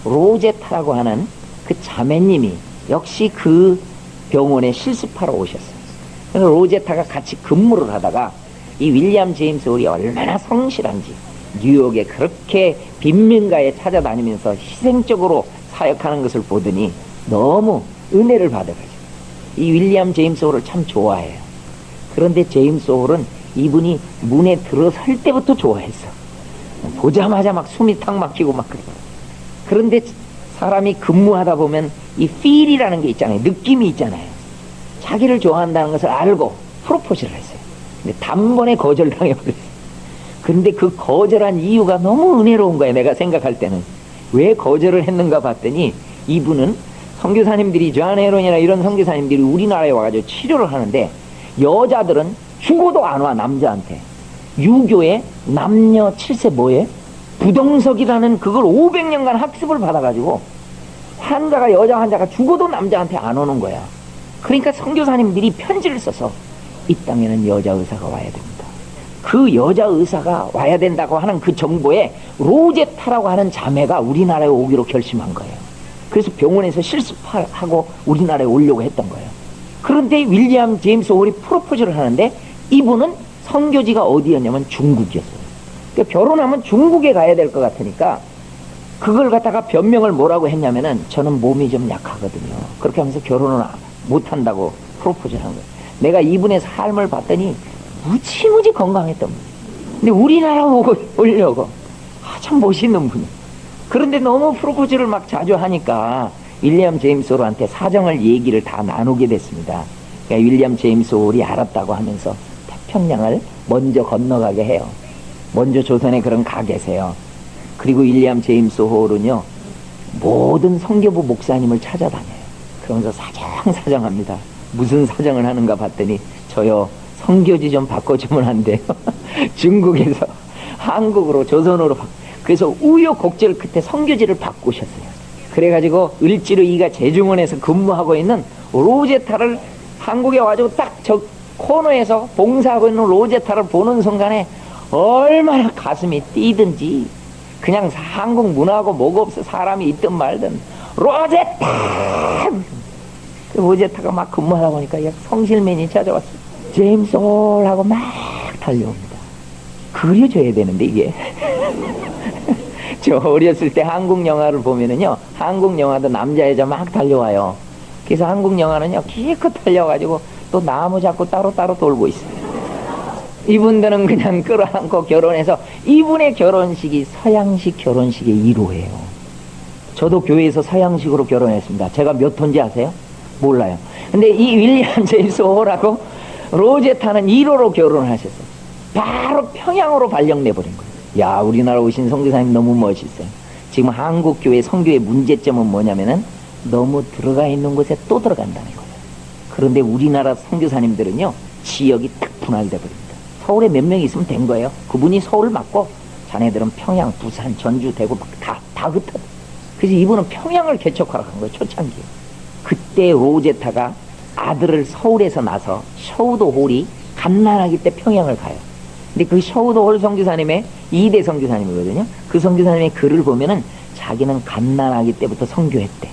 B: 로제타라고 하는 그 자매님이 역시 그 병원에 실습하러 오셨어요. 그래서 로제타가 같이 근무를 하다가 이 윌리엄 제임스 홀이 얼마나 성실한지, 뉴욕에 그렇게 빈민가에 찾아다니면서 희생적으로 사역하는 것을 보더니 너무 은혜를 받아가지고 이 윌리엄 제임스 홀을 참 좋아해요. 그런데 제임스 홀은 이분이 문에 들어설 때부터 좋아했어. 보자마자 막 숨이 탁 막히고 막 그래요. 그런데 사람이 근무하다 보면 이 feel이라는 게 있잖아요. 느낌이 있잖아요. 자기를 좋아한다는 것을 알고 프로포즈를 했어요. 근데 단번에 거절당해버렸어요. 그런데 그 거절한 이유가 너무 은혜로운 거예요. 내가 생각할 때는. 왜 거절을 했는가 봤더니 이분은 선교사님들이 존 헤론이나 이런 선교사님들이 우리나라에 와가지고 치료를 하는데 여자들은 죽어도 안 와, 남자한테. 유교에 남녀 7세 뭐에? 부동석이라는 그걸 500년간 학습을 받아가지고 환자가, 여자 환자가 죽어도 남자한테 안 오는 거야. 그러니까 선교사님들이 편지를 써서 이 땅에는 여자 의사가 와야 됩니다. 그 여자 의사가 와야 된다고 하는 그 정보에 로제타라고 하는 자매가 우리나라에 오기로 결심한 거예요. 그래서 병원에서 실습하고 우리나라에 오려고 했던 거예요. 그런데 윌리엄 제임스 홀이 프로포즈를 하는데 이분은 선교지가 어디였냐면 중국이었어요. 그러니까 결혼하면 중국에 가야 될 것 같으니까 그걸 갖다가 변명을 뭐라고 했냐면은 저는 몸이 좀 약하거든요. 그렇게 하면서 결혼을 못한다고 프로포즈를 한 거예요. 내가 이분의 삶을 봤더니 무지무지 건강했던 분. 근데 우리나라 오려고 참 멋있는 분이. 그런데 너무 프로포즈를 막 자주 하니까 윌리엄 제임스 홀한테 사정을 얘기를 다 나누게 됐습니다. 그러니까 윌리엄 제임스 홀이 알았다고 하면서 태평양을 먼저 건너가게 해요. 먼저 조선에 그런 가 계세요. 그리고 윌리엄 제임스 홀은요 모든 선교부 목사님을 찾아다녀요. 그러면서 사정합니다. 무슨 사정을 하는가 봤더니 저요 선교지 좀 바꿔주면 안 돼요? 중국에서 한국으로 조선으로 그래서 우여곡절 끝에 선교지를 바꾸셨어요. 그래가지고 을지로 이가 제중원에서 근무하고 있는 로제타를 한국에 와가지고 딱 저 코너에서 봉사하고 있는 로제타를 보는 순간에 얼마나 가슴이 뛰든지 그냥 한국 문화하고 뭐가 없어 사람이 있든 말든 로제타! 그 로제타가 막 근무하다 보니까 성실맨이 찾아왔어요. 제임스 홀하고 막 달려옵니다. 그려줘야 되는데 이게 저 어렸을 때 한국 영화를 보면은요 한국 영화도 남자 여자 막 달려와요. 그래서 한국 영화는요 기껏 달려가지고 또 나무 잡고 따로따로 돌고 있어요. 이분들은 그냥 끌어안고 결혼해서 이분의 결혼식이 서양식 결혼식의 1호예요. 저도 교회에서 서양식으로 결혼했습니다. 제가 몇 호인지 아세요? 몰라요. 근데 이 윌리엄 제임스 홀하고 로제타는 1호로 결혼을 하셨어요. 바로 평양으로 발령내버린 거예요. 야, 우리나라 오신 선교사님 너무 멋있어요. 지금 한국 교회 선교의 문제점은 뭐냐면은 너무 들어가 있는 곳에 또 들어간다는 거예요. 그런데 우리나라 선교사님들은요 지역이 딱 분할돼 버립니다. 서울에 몇 명 있으면 된 거예요. 그분이 서울 맡고 자네들은 평양, 부산, 전주, 대구 다 흩어져. 그래서 이분은 평양을 개척하라고 한 거예요. 초창기에. 그때 로제타가 아들을 서울에서 낳아서 셔우도 홀이 갓난아기 때 평양을 가요. 근데 그 셔우도 홀 선교사님의 2대 선교사님이거든요. 그 선교사님의 글을 보면은 자기는 갓난아기 때부터 선교했대.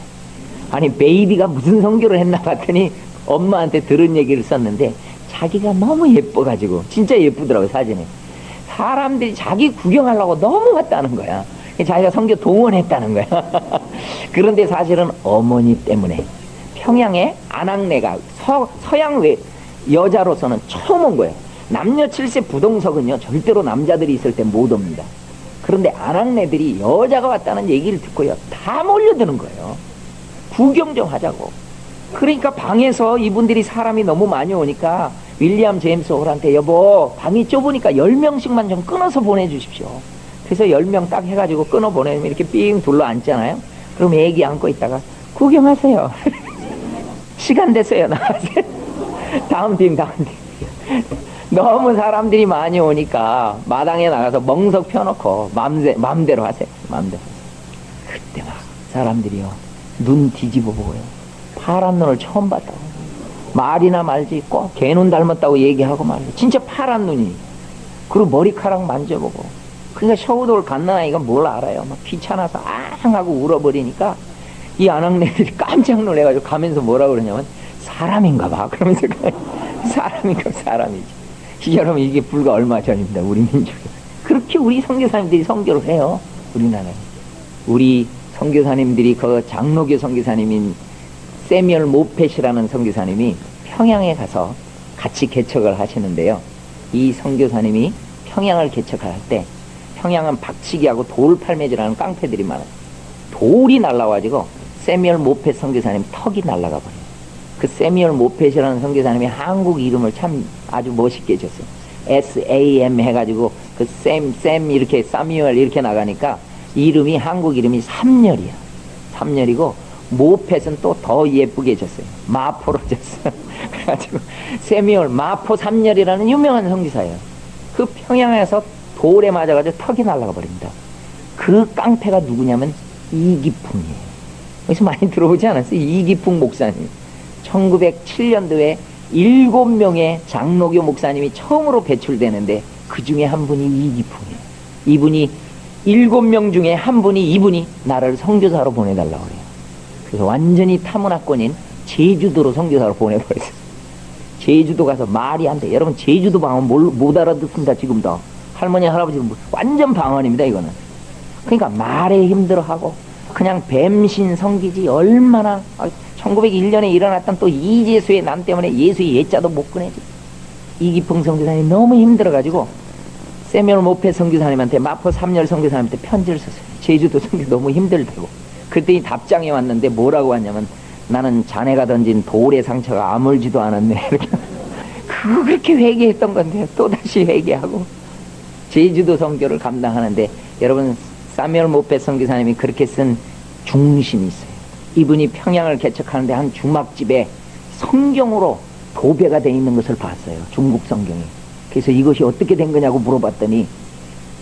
B: 아니 베이비가 무슨 선교를 했나 봤더니 엄마한테 들은 얘기를 썼는데 자기가 너무 예뻐가지고 진짜 예쁘더라고요. 사진에 사람들이 자기 구경하려고 너무 왔다는 거야. 자기가 선교 동원했다는 거야. 그런데 사실은 어머니 때문에 평양에 안악내가 서양 외 여자로서는 처음 온 거예요. 남녀 7세 부동석은요 절대로 남자들이 있을 때 못 옵니다. 그런데 안악내들이 여자가 왔다는 얘기를 듣고요 다 몰려드는 거예요. 구경 좀 하자고. 그러니까 방에서 이분들이 사람이 너무 많이 오니까 윌리엄 제임스 홀한테 여보 방이 좁으니까 10명씩만 좀 끊어서 보내주십시오. 그래서 10명 딱 해가지고 끊어 보내면 이렇게 삥 둘러 앉잖아요. 그럼 애기 안고 있다가 구경하세요. 시간 됐어요. 나가세요. 다음 팀. 너무 사람들이 많이 오니까 마당에 나가서 멍석 펴놓고 맘대로 하세요. 맘대로. 그때 막 사람들이요 눈 뒤집어 보고요 파란 눈을 처음 봤다고. 말이나 말지 꼭 개눈 닮았다고 얘기하고 말이에요. 진짜 파란 눈이. 그리고 머리카락 만져보고. 그러니까 셔우돌 갓난아이가 뭘 알아요. 막 귀찮아서 앙 하고 울어버리니까 이 안악내들이 깜짝 놀래가지고 가면서 뭐라 그러냐면 사람인가 봐. 그러면서 사람인가 사람이지. 여러분 이게 불과 얼마 전입니다. 우리 민족에. 그렇게 우리 선교사님들이 선교를 해요. 우리나라에. 우리 선교사님들이 그 장로교 선교사님인 세미얼 모펫이라는 선교사님이 평양에 가서 같이 개척을 하시는데요. 이 선교사님이 평양을 개척할 때 평양은 박치기하고 돌팔매질하는 깡패들이 많아요. 돌이 날라와가지고 세미얼 모펫 선교사님 턱이 날라가 버려요. 그 세미얼 모펫이라는 선교사님이 한국 이름을 참 아주 멋있게 줬어요. SAM 해가지고 그 샘 이렇게 사뮤엘 이렇게 나가니까 이름이 한국 이름이 삼열이야. 삼열이고 모펫은 또 더 예쁘게 졌어요. 마포로 졌어. 그래가지고 세미얼 마포 삼열이라는 유명한 성기사예요. 그 평양에서 돌에 맞아가지고 턱이 날아가 버립니다. 그 깡패가 누구냐면 이기풍이에요. 여기서 많이 들어오지 않았어요? 이기풍 목사님. 1907년도에 7명의 장로교 목사님이 처음으로 배출되는데 그 중에 한 분이 이기풍이에요. 이분이 7명 중에 한 분이 이분이 나를 선교사로 보내달라고 그래요. 그래서 완전히 타문화권인 제주도로 선교사로 보내버렸어요. 제주도 가서 말이 안 돼. 여러분 제주도 방언 못 알아듣습니다. 지금도 할머니 할아버지는 완전 방언입니다. 이거는. 그러니까 말에 힘들어하고 그냥 뱀신 성기지. 얼마나 1901년에 일어났던 또 이재수의 남 때문에 예수의 예자도 못 꺼내지. 이기풍 선교사님이 너무 힘들어가지고 세미얼 모페 선교사님한테 마포 삼열 선교사님한테 편지를 썼어요. 제주도 선교 너무 힘들다고. 그랬더니 답장이 왔는데 뭐라고 왔냐면 나는 자네가 던진 돌의 상처가 아물지도 않았네. 이렇게. 그거 그렇게 회개했던 건데 또다시 회개하고 제주도 선교를 감당하는데 여러분 사뮤엘 모페 선교사님이 그렇게 쓴 중심이 있어요. 이분이 평양을 개척하는데 한 주막집에 성경으로 도배가 돼 있는 것을 봤어요. 중국 성경이. 그래서 이것이 어떻게 된 거냐고 물어봤더니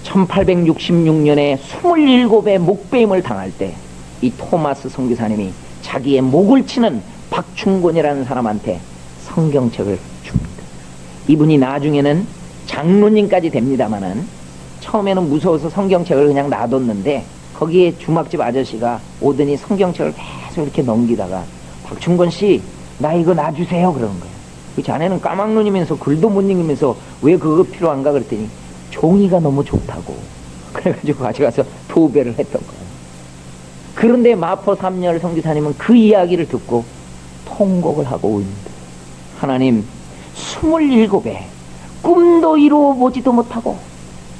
B: 1866년에 27의 목배임을 당할 때 이 토마스 선교사님이 자기의 목을 치는 박충곤이라는 사람한테 성경책을 줍니다. 이분이 나중에는 장로님까지 됩니다마는 처음에는 무서워서 성경책을 그냥 놔뒀는데 거기에 주막집 아저씨가 오더니 성경책을 계속 이렇게 넘기다가 박충곤 씨, 나 이거 놔주세요. 그러는 거예요. 그 자네는 까막눈이면서 글도 못 읽으면서 왜 그거 필요한가 그랬더니 종이가 너무 좋다고. 그래가지고 가져가서 도배를 했던 거예요. 그런데 마포 삼열 선교사님은 그 이야기를 듣고 통곡을 하고 옵니다. 하나님, 27에 꿈도 이루어보지도 못하고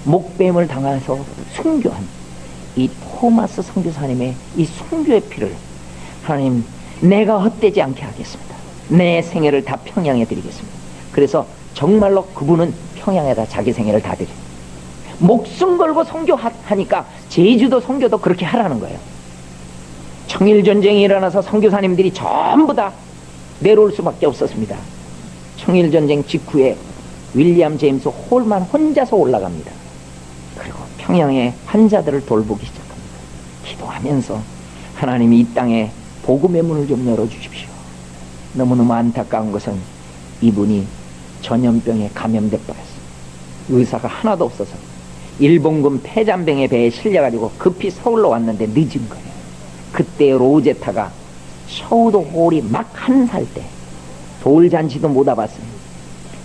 B: 목뱀을 당해서 순교한 이 토마스 선교사님의 이 순교의 피를 하나님 내가 헛되지 않게 하겠습니다. 내 생애를 다 평양에 드리겠습니다. 그래서 정말로 그분은 평양에다 자기 생애를 다 드려요. 목숨 걸고 선교하니까 제주도 선교도 그렇게 하라는 거예요. 청일전쟁이 일어나서 선교사님들이 전부 다 내려올 수밖에 없었습니다. 청일전쟁 직후에 윌리엄 제임스 홀만 혼자서 올라갑니다. 그리고 평양의 환자들을 돌보기 시작합니다. 기도하면서 하나님이 이 땅에 복음의 문을 좀 열어주십시오. 너무너무 안타까운 것은 이분이 전염병에 감염돼 버렸어요. 의사가 하나도 없어서 일본군 폐잔병의 배에 실려가지고 급히 서울로 왔는데 늦은 거예요. 그때 로제타가 셔우도 홀이 막 1살 때 돌잔치도 못 와봤어요.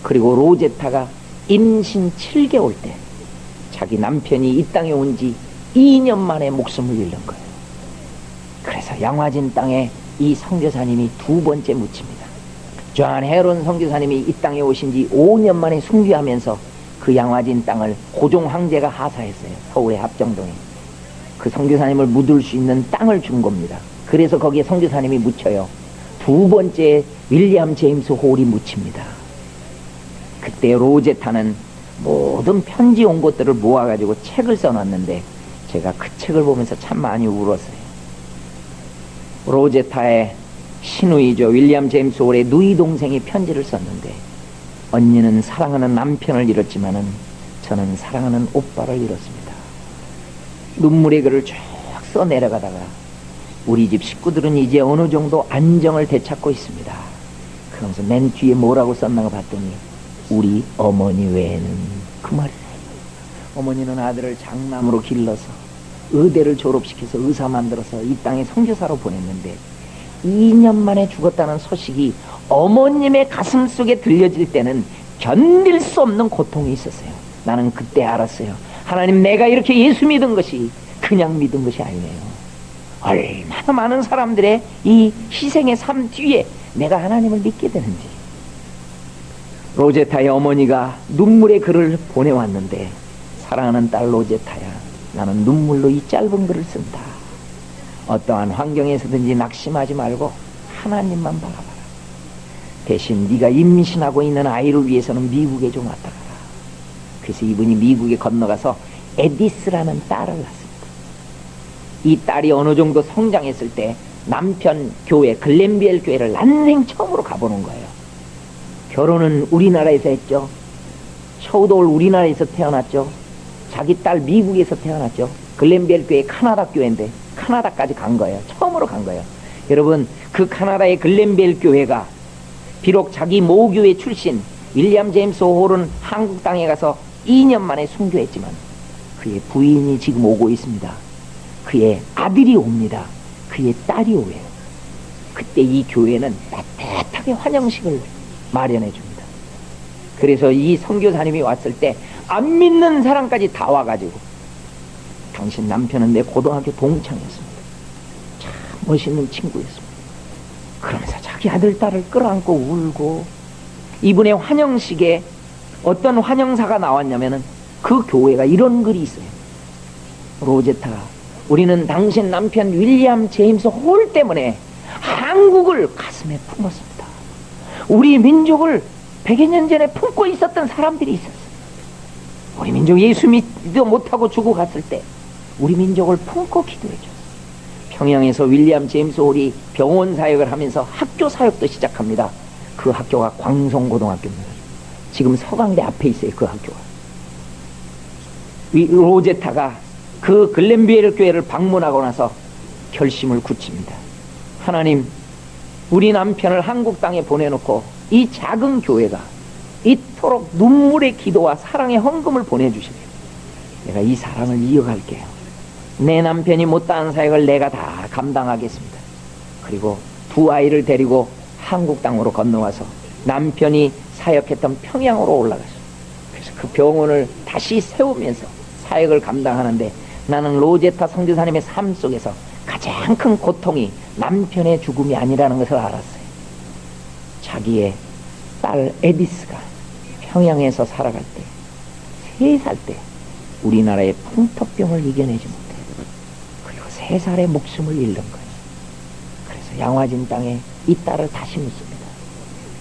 B: 그리고 로제타가 임신 7개월 때 자기 남편이 이 땅에 온 지 2년 만에 목숨을 잃는 거예요. 그래서 양화진 땅에 이 선교사님이 2번째 묻힙니다. 존 헤론 선교사님이 이 땅에 오신 지 5년 만에 순교하면서 그 양화진 땅을 고종 황제가 하사했어요. 서울의 합정동에. 그 선교사님을 묻을 수 있는 땅을 준 겁니다. 그래서 거기에 선교사님이 묻혀요. 2번째 윌리엄 제임스 홀이 묻힙니다. 그때 로제타는 모든 편지 온 것들을 모아가지고 책을 써놨는데 제가 그 책을 보면서 참 많이 울었어요. 로제타의 시누이죠. 윌리엄 제임스 홀의 누이 동생이 편지를 썼는데 언니는 사랑하는 남편을 잃었지만은 저는 사랑하는 오빠를 잃었습니다. 눈물의 글을 쭉 써 내려가다가 우리 집 식구들은 이제 어느 정도 안정을 되찾고 있습니다. 그러면서 맨 뒤에 뭐라고 썼나 봤더니 우리 어머니 외에는 그 말이에요. 어머니는 아들을 장남으로 길러서 의대를 졸업시켜서 의사 만들어서 이 땅에 선교사로 보냈는데 2년 만에 죽었다는 소식이 어머님의 가슴 속에 들려질 때는 견딜 수 없는 고통이 있었어요. 나는 그때 알았어요. 하나님, 내가 이렇게 예수 믿은 것이 그냥 믿은 것이 아니네요. 얼마나 많은 사람들의 이 희생의 삶 뒤에 내가 하나님을 믿게 되는지. 로제타의 어머니가 눈물의 글을 보내왔는데 사랑하는 딸 로제타야, 나는 눈물로 이 짧은 글을 쓴다. 어떠한 환경에서든지 낙심하지 말고 하나님만 바라봐라. 대신 네가 임신하고 있는 아이를 위해서는 미국에 좀 왔다 가라. 그래서 이분이 미국에 건너가서 에디스라는 딸을 낳습니다. 이 딸이 어느 정도 성장했을 때 남편 교회, 글렌비엘 교회를 난생 처음으로 가보는 거예요. 결혼은 우리나라에서 했죠. 셔우도울 우리나라에서 태어났죠. 자기 딸 미국에서 태어났죠. 글렌비엘 교회 카나다 교회인데 카나다까지 간 거예요. 처음으로 간 거예요. 여러분, 그 카나다의 글렌비엘 교회가 비록 자기 모교회 출신 윌리엄 제임스 홀은 한국 땅에 가서 2년 만에 순교했지만 그의 부인이 지금 오고 있습니다. 그의 아들이 옵니다. 그의 딸이 오요. 그때 이 교회는 따뜻하게 환영식을 마련해 줍니다. 그래서 이 선교사님이 왔을 때 안 믿는 사람까지 다 와가지고, 당신 남편은 내 고등학교 동창이었습니다. 참 멋있는 친구였습니다. 그러면서 자기 아들 딸을 끌어안고 울고, 이분의 환영식에 어떤 환영사가 나왔냐면은 그 교회가 이런 글이 있어요. 로제타, 우리는 당신 남편 윌리엄 제임스 홀 때문에 한국을 가슴에 품었습니다. 우리 민족을 100여 년 전에 품고 있었던 사람들이 있었어요. 우리 민족 예수 믿지도 못하고 죽어갔을 때 우리 민족을 품고 기도해줬어요. 평양에서 윌리엄 제임스 홀이 병원 사역을 하면서 학교 사역도 시작합니다. 그 학교가 광송고등학교입니다. 지금 서강대 앞에 있어요. 그 학교가. 로제타가 그 글렌비엘 교회를 방문하고 나서 결심을 굳힙니다. 하나님, 우리 남편을 한국 땅에 보내놓고 이 작은 교회가 이토록 눈물의 기도와 사랑의 헌금을 보내주시네요. 내가 이 사랑을 이어갈게요. 내 남편이 못다한 사역을 내가 다 감당하겠습니다. 그리고 두 아이를 데리고 한국 땅으로 건너와서 남편이 사역했던 평양으로 올라가서 그래서 그 병원을 다시 세우면서 사역을 감당하는데, 나는 로제타 선교사님의 삶 속에서 가장 큰 고통이 남편의 죽음이 아니라는 것을 알았어요. 자기의 딸 에디스가 평양에서 살아갈 때, 3살 때 우리나라의 풍토병을 이겨내지 못해 그리고 3살의 목숨을 잃는 거예요. 그래서 양화진 땅에 이 딸을 다시 묻습니다.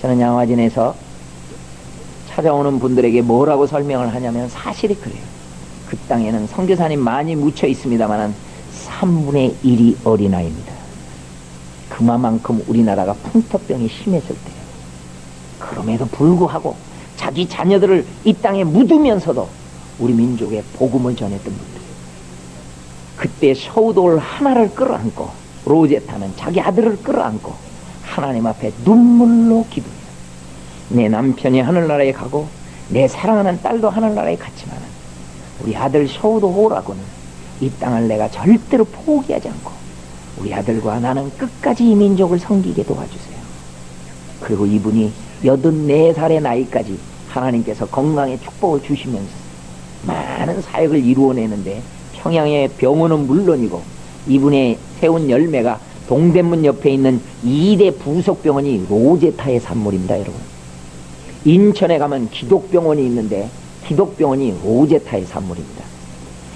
B: 저는 양화진에서 찾아오는 분들에게 뭐라고 설명을 하냐면 사실이 그래요. 그 땅에는 선교사님 많이 묻혀 있습니다만 3분의 1이 어린아이입니다. 그만큼 우리나라가 풍토병이 심했을 때예요. 그럼에도 불구하고 자기 자녀들을 이 땅에 묻으면서도 우리 민족의 복음을 전했던 분들. 그때 셔우도울 하나를 끌어안고, 로제타는 자기 아들을 끌어안고 하나님 앞에 눈물로 기도해요. 내 남편이 하늘나라에 가고 내 사랑하는 딸도 하늘나라에 갔지만 우리 아들 셔우도울하고는 이 땅을 내가 절대로 포기하지 않고 우리 아들과 나는 끝까지 이 민족을 섬기게 도와주세요. 그리고 이분이 84살의 나이까지 하나님께서 건강의 축복을 주시면서 많은 사역을 이루어내는데, 평양의 병원은 물론이고 이분의 세운 열매가 동대문 옆에 있는 2대 부속병원이 로제타의 산물입니다. 여러분, 인천에 가면 기독병원이 있는데 기독병원이 로제타의 산물입니다.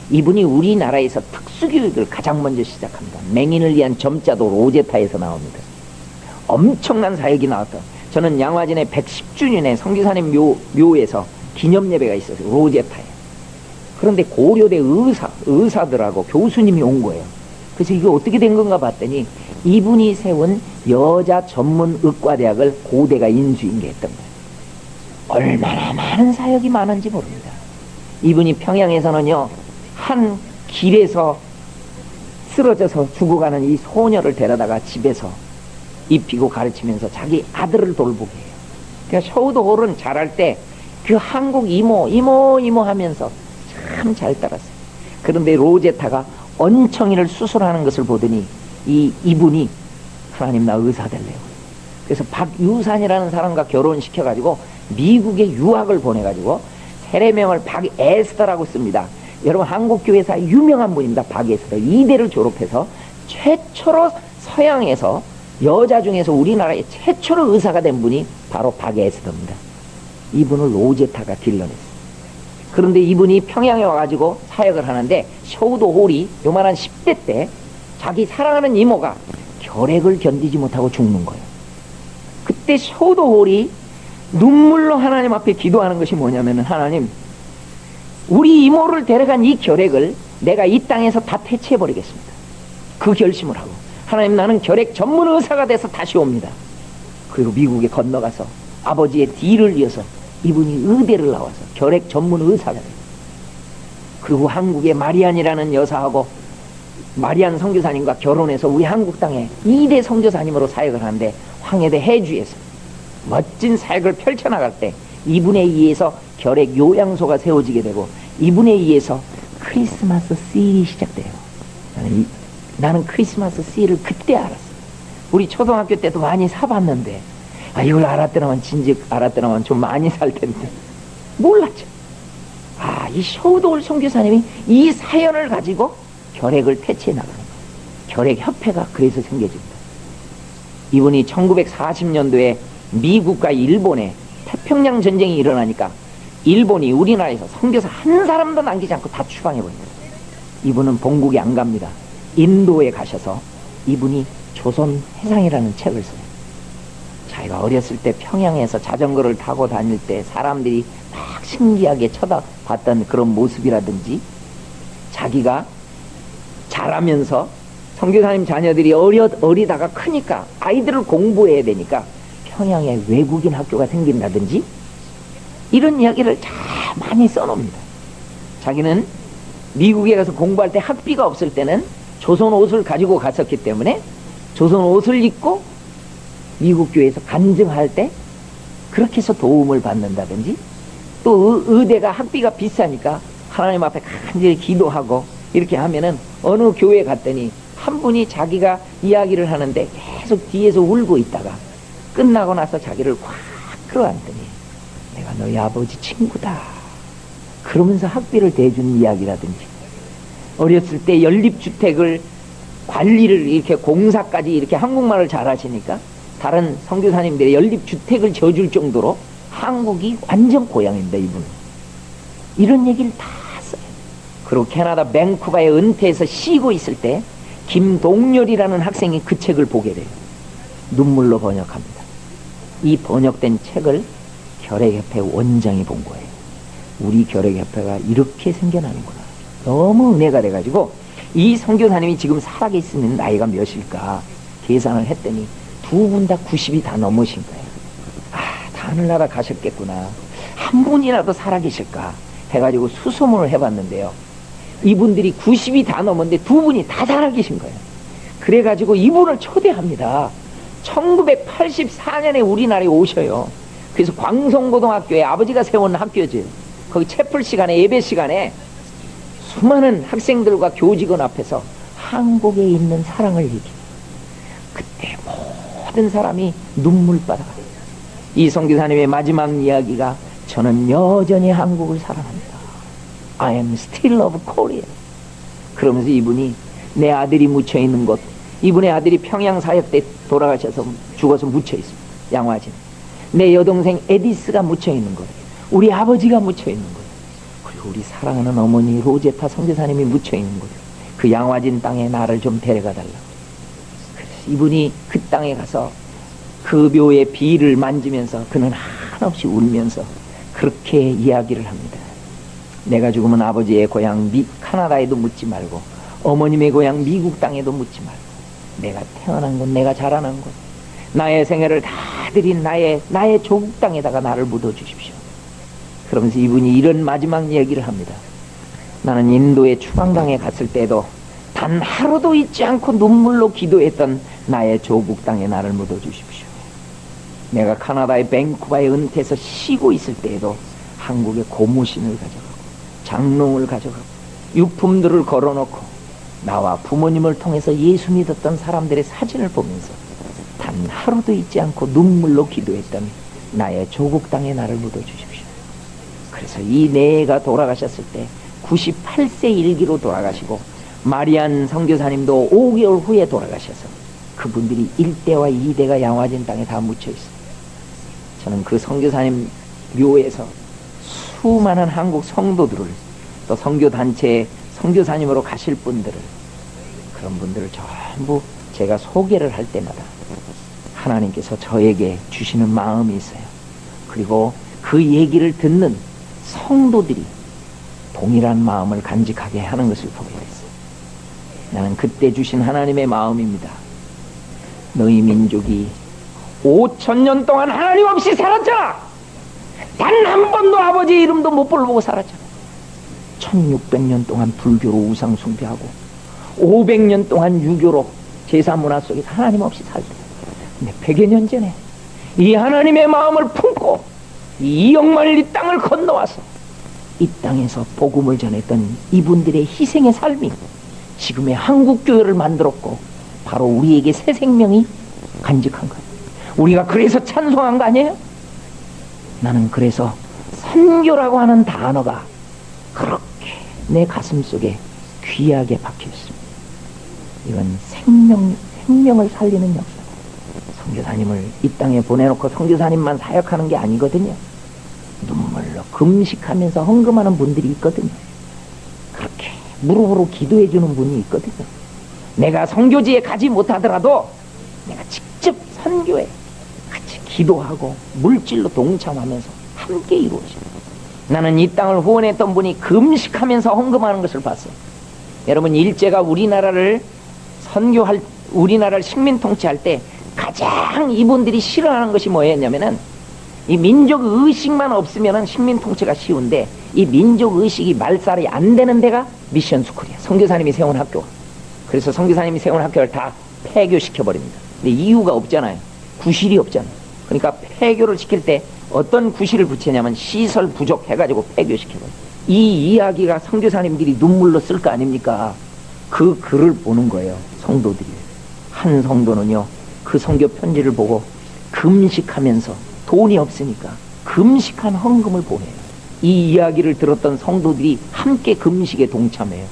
B: 이분이 우리나라에서 특수교육을 가장 먼저 시작합니다. 맹인을 위한 점자도 로제타에서 나옵니다. 엄청난 사역이 나왔다. 저는 양화진의 110주년에 선교사님 묘에서 기념예배가 있었어요. 로제타에. 그런데 고려대 의사들하고 교수님이 온 거예요. 그래서 이게 어떻게 된 건가 봤더니 이분이 세운 여자 전문 의과대학을 고대가 인수인계했던 거예요. 얼마나 많은 사역이 많은지 모릅니다. 이분이 평양에서는요, 한 길에서 쓰러져서 죽어가는 이 소녀를 데려다가 집에서 입히고 가르치면서 자기 아들을 돌보게 해요. 그러니까 셔우도홀은 자랄 때 그 한국 이모 하면서 참 잘 따랐어요. 그런데 로제타가 얹청이를 수술하는 것을 보더니 이분이 하나님 나 의사 될래요. 그래서 박유산이라는 사람과 결혼시켜가지고 미국에 유학을 보내가지고 세례명을 박에스더라고 씁니다. 여러분, 한국교회사 유명한 분입니다. 박에스더. 2대를 졸업해서 최초로 서양에서 여자 중에서 우리나라에 최초로 의사가 된 분이 바로 박에스더입니다. 이분을 로제타가 길러냈어요. 그런데 이분이 평양에 와가지고 사역을 하는데 셔우도홀이 요만한 10대 때 자기 사랑하는 이모가 결핵을 견디지 못하고 죽는 거예요. 그때 셔우도홀이 눈물로 하나님 앞에 기도하는 것이 뭐냐면은, 하나님,
C: 우리 이모를 데려간 이 결핵을 내가 이 땅에서 다 퇴치해버리겠습니다. 그 결심을 하고, 하나님, 나는 결핵 전문 의사가 돼서 다시 옵니다. 그리고 미국에 건너가서 아버지의 뒤를 이어서 이분이 의대를 나와서 결핵 전문 의사가 돼요. 그리고 한국의 마리안이라는 여사하고 마리안 선교사님과 결혼해서 우리 한국 땅에 2대 선교사님으로 사역을 하는데, 황해대 해주에서 멋진 사역을 펼쳐나갈 때 이분에 의해서 결핵 요양소가 세워지게 되고, 이분에 의해서 크리스마스 시일이 시작돼요. 나는 크리스마스 시일을 그때 알았어요. 우리 초등학교 때도 많이 사봤는데, 이걸 알았더라면, 진즉 알았더라면 좀 많이 살 텐데 몰랐죠. 이 쇼도울 선교사님이 이 사연을 가지고 결핵을 퇴치해 나가는 거예요. 결핵협회가 그래서 생겨집니다. 이분이 1940년도에 미국과 일본에 태평양 전쟁이 일어나니까 일본이 우리나라에서 선교사 한 사람도 남기지 않고 다 추방해버립니다. 이분은 본국에 안 갑니다. 인도에 가셔서 이분이 조선 해상이라는 책을 써요. 자기가 어렸을 때 평양에서 자전거를 타고 다닐 때 사람들이 막 신기하게 쳐다봤던 그런 모습이라든지, 자기가 자라면서 선교사님 자녀들이 어리다가 크니까 아이들을 공부해야 되니까 평양에 외국인 학교가 생긴다든지, 이런 이야기를 잘 많이 써놓습니다. 자기는 미국에 가서 공부할 때 학비가 없을 때는 조선 옷을 가지고 갔었기 때문에 조선 옷을 입고 미국 교회에서 간증할 때 그렇게 해서 도움을 받는다든지, 또 의대가 학비가 비싸니까 하나님 앞에 간절히 기도하고 이렇게 하면은 어느 교회 갔더니 한 분이 자기가 이야기를 하는데 계속 뒤에서 울고 있다가 끝나고 나서 자기를 확 끌어안더니, 내가 너희 아버지 친구다 그러면서 학비를 대준 이야기라든지, 어렸을 때 연립주택을 관리를 이렇게 공사까지 이렇게 한국말을 잘하시니까 다른 선교사님들의 연립주택을 지어줄 정도로 한국이 완전 고향입니다. 이분은 이런 얘기를 다 써요. 그리고 캐나다 밴쿠버에 은퇴해서 쉬고 있을 때 김동열이라는 학생이 그 책을 보게 돼요. 눈물로 번역합니다. 이 번역된 책을 결핵협회 원장이 본 거예요. 우리 결핵협회가 이렇게 생겨나는구나. 너무 은혜가 돼가지고, 이 선교사님이 지금 살아계시는 나이가 몇일까 계산을 했더니 두 분 다 90이 다 넘으신 거예요. 다 하늘나라 가셨겠구나. 한 분이라도 살아계실까 해가지고 수소문을 해봤는데요, 이분들이 90이 다 넘었는데 두 분이 다 살아계신 거예요. 그래가지고 이분을 초대합니다. 1984년에 우리나라에 오셔요. 그래서 광성고등학교에 아버지가 세운 학교죠. 거기 채플 시간에, 예배 시간에 수많은 학생들과 교직원 앞에서 한국에 있는 사랑을 얘기해요. 그때 모든 사람이 눈물바다가 돼요. 이 선교사님의 마지막 이야기가, 저는 여전히 한국을 사랑합니다. I am still of Korea. 그러면서 이분이 내 아들이 묻혀있는 곳, 이분의 아들이 평양 사역 때 돌아가셔서 죽어서 묻혀있습니다. 양화진. 내 여동생 에디스가 묻혀있는 곳, 우리 아버지가 묻혀있는 곳, 그리고 우리 사랑하는 어머니 로제타 선교사님이 묻혀있는 곳, 그 양화진 땅에 나를 좀 데려가 달라고. 그래서 이분이 그 땅에 가서 그 묘의 비를 만지면서 그는 한없이 울면서 그렇게 이야기를 합니다. 내가 죽으면 아버지의 고향 카나다에도 묻지 말고, 어머님의 고향 미국 땅에도 묻지 말고, 내가 태어난 곳, 내가 자라난 곳, 나의 생애를 다 드린 나의 조국 땅에다가 나를 묻어주십시오. 그러면서 이분이 이런 마지막 이야기를 합니다. 나는 인도의 추방당에 갔을 때도 단 하루도 잊지 않고 눈물로 기도했던 나의 조국 땅에 나를 묻어주십시오. 내가 카나다의 밴쿠버에 은퇴해서 쉬고 있을 때에도 한국의 고무신을 가져가고 장롱을 가져가고 유품들을 걸어놓고 나와 부모님을 통해서 예수 믿었던 사람들의 사진을 보면서 단 하루도 잊지 않고 눈물로 기도했던 나의 조국 땅에 나를 묻어주십시오. 그래서 이 내가 돌아가셨을 때 98세 일기로 돌아가시고, 마리안 선교사님도 5개월 후에 돌아가셔서 그분들이 1대와 2대가 양화진 땅에 다 묻혀 있습니다. 저는 그 선교사님 묘에서 수많은 한국 성도들을, 또 선교단체의 선교사님으로 가실 분들을, 그런 분들을 전부 제가 소개를 할 때마다 하나님께서 저에게 주시는 마음이 있어요. 그리고 그 얘기를 듣는 성도들이 동일한 마음을 간직하게 하는 것을 보게 됐어요. 나는 그때 주신 하나님의 마음입니다. 너희 민족이 5,000년 동안 하나님 없이 살았잖아. 단 한 번도 아버지의 이름도 못 불러보고 살았잖아. 1600년 동안 불교로 우상 숭배하고 500년 동안 유교로 제사 문화 속에서 하나님 없이 살때, 근데 100여 년 전에 이 하나님의 마음을 품고 이 2억만일 이 땅을 건너와서 이 땅에서 복음을 전했던 이분들의 희생의 삶이 지금의 한국교회를 만들었고, 바로 우리에게 새 생명이 간직한 거예요. 우리가 그래서 찬송한 거 아니에요? 나는 그래서 선교라고 하는 단어가 그렇게 내 가슴 속에 귀하게 박혀 있습니다. 이건 생명을 살리는 역사. 선교사님을 이 땅에 보내놓고 선교사님만 사역하는 게 아니거든요. 눈물로 금식하면서 헌금하는 분들이 있거든요. 그렇게 무릎으로 기도해 주는 분이 있거든요. 내가 선교지에 가지 못하더라도 내가 직접 선교에 같이 기도하고 물질로 동참하면서 함께 이루어집니다. 나는 이 땅을 후원했던 분이 금식하면서 헌금하는 것을 봤어요. 여러분, 일제가 우리나라를 우리나라를 식민 통치할 때 가장 이분들이 싫어하는 것이 뭐였냐면은, 이 민족 의식만 없으면은 식민 통치가 쉬운데, 이 민족 의식이 말살이 안 되는 데가 미션 스쿨이야. 선교사님이 세운 학교. 그래서 선교사님이 세운 학교를 다 폐교시켜 버립니다. 근데 이유가 없잖아요. 구실이 없잖아요. 그러니까 폐교를 시킬 때 어떤 구실을 붙이냐면 시설 부족 해가지고 폐교시켜 버려요. 이 이야기가 선교사님들이 눈물로 쓸 거 아닙니까? 그 글을 보는 거예요, 성도들이. 한 성도는요, 그 선교 편지를 보고 금식하면서, 돈이 없으니까 금식한 헌금을 보내요. 이 이야기를 들었던 성도들이 함께 금식에 동참해요.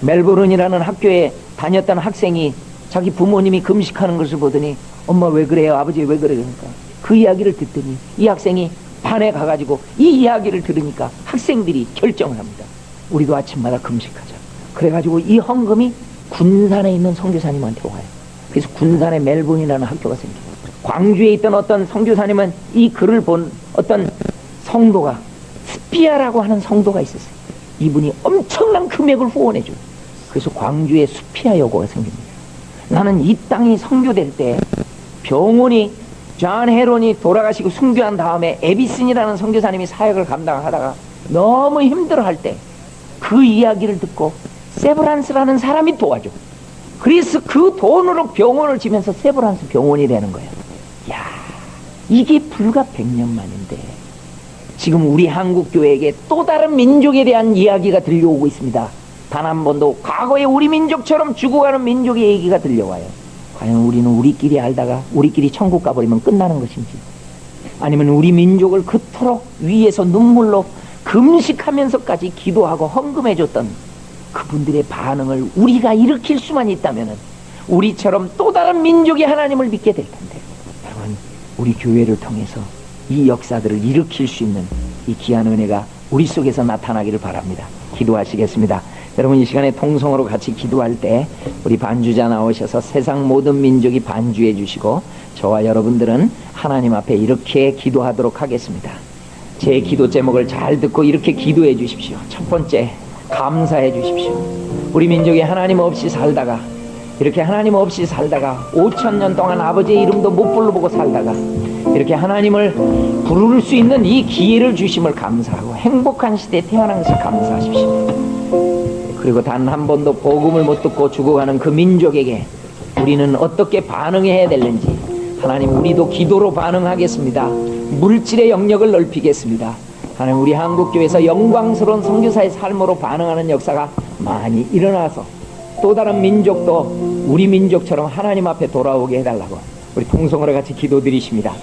C: 멜버른이라는 학교에 다녔던 학생이 자기 부모님이 금식하는 것을 보더니, 엄마 왜 그래요? 아버지 왜 그래요? 그러니까 그 이야기를 듣더니 이 학생이 반에 가가지고 이 이야기를 들으니까 학생들이 결정을 합니다. 우리도 아침마다 금식하자. 그래가지고 이 헌금이 군산에 있는 선교사님한테 와요. 그래서 군산에 멜본이라는 학교가 생겨요. 광주에 있던 어떤 선교사님은 이 글을 본 어떤 성도가, 스피아라고 하는 성도가 있었어요. 이분이 엄청난 금액을 후원해줘요. 그래서 광주에 수피아 여고가 생깁니다. 나는 이 땅이 선교될 때 병원이, 존 헤론이 돌아가시고 순교한 다음에 에비슨이라는 선교사님이 사역을 감당하다가 너무 힘들어할 때 그 이야기를 듣고 세브란스라는 사람이 도와줘. 그래서 그 돈으로 병원을 지면서 세브란스 병원이 되는 거예요. 야, 이게 불과 100년 만인데 지금 우리 한국교회에게 또 다른 민족에 대한 이야기가 들려오고 있습니다. 단 한 번도 과거에 우리 민족처럼 죽어가는 민족의 얘기가 들려와요. 과연 우리는 우리끼리 알다가 우리끼리 천국 가버리면 끝나는 것인지, 아니면 우리 민족을 그토록 위에서 눈물로 금식하면서까지 기도하고 헌금해줬던 그분들의 반응을 우리가 일으킬 수만 있다면 우리처럼 또 다른 민족의 하나님을 믿게 될 텐데, 여러분, 우리 교회를 통해서 이 역사들을 일으킬 수 있는 이 귀한 은혜가 우리 속에서 나타나기를 바랍니다. 기도하시겠습니다. 여러분, 이 시간에 통성으로 같이 기도할 때 우리 반주자 나오셔서 세상 모든 민족이 반주해 주시고, 저와 여러분들은 하나님 앞에 이렇게 기도하도록 하겠습니다. 제 기도 제목을 잘 듣고 이렇게 기도해 주십시오. 첫 번째, 감사해 주십시오. 우리 민족이 하나님 없이 살다가, 이렇게 하나님 없이 살다가 5,000년 동안 아버지의 이름도 못 불러보고 살다가 이렇게 하나님을 부를 수 있는 이 기회를 주심을 감사하고, 행복한 시대에 태어난 것을 감사하십시오. 그리고 단 한 번도 복음을 못 듣고 죽어가는 그 민족에게 우리는 어떻게 반응해야 되는지, 하나님, 우리도 기도로 반응하겠습니다. 물질의 영역을 넓히겠습니다. 하나님, 우리 한국교회에서 영광스러운 선교사의 삶으로 반응하는 역사가 많이 일어나서 또 다른 민족도 우리 민족처럼 하나님 앞에 돌아오게 해달라고 우리 통성으로 같이 기도드리십니다.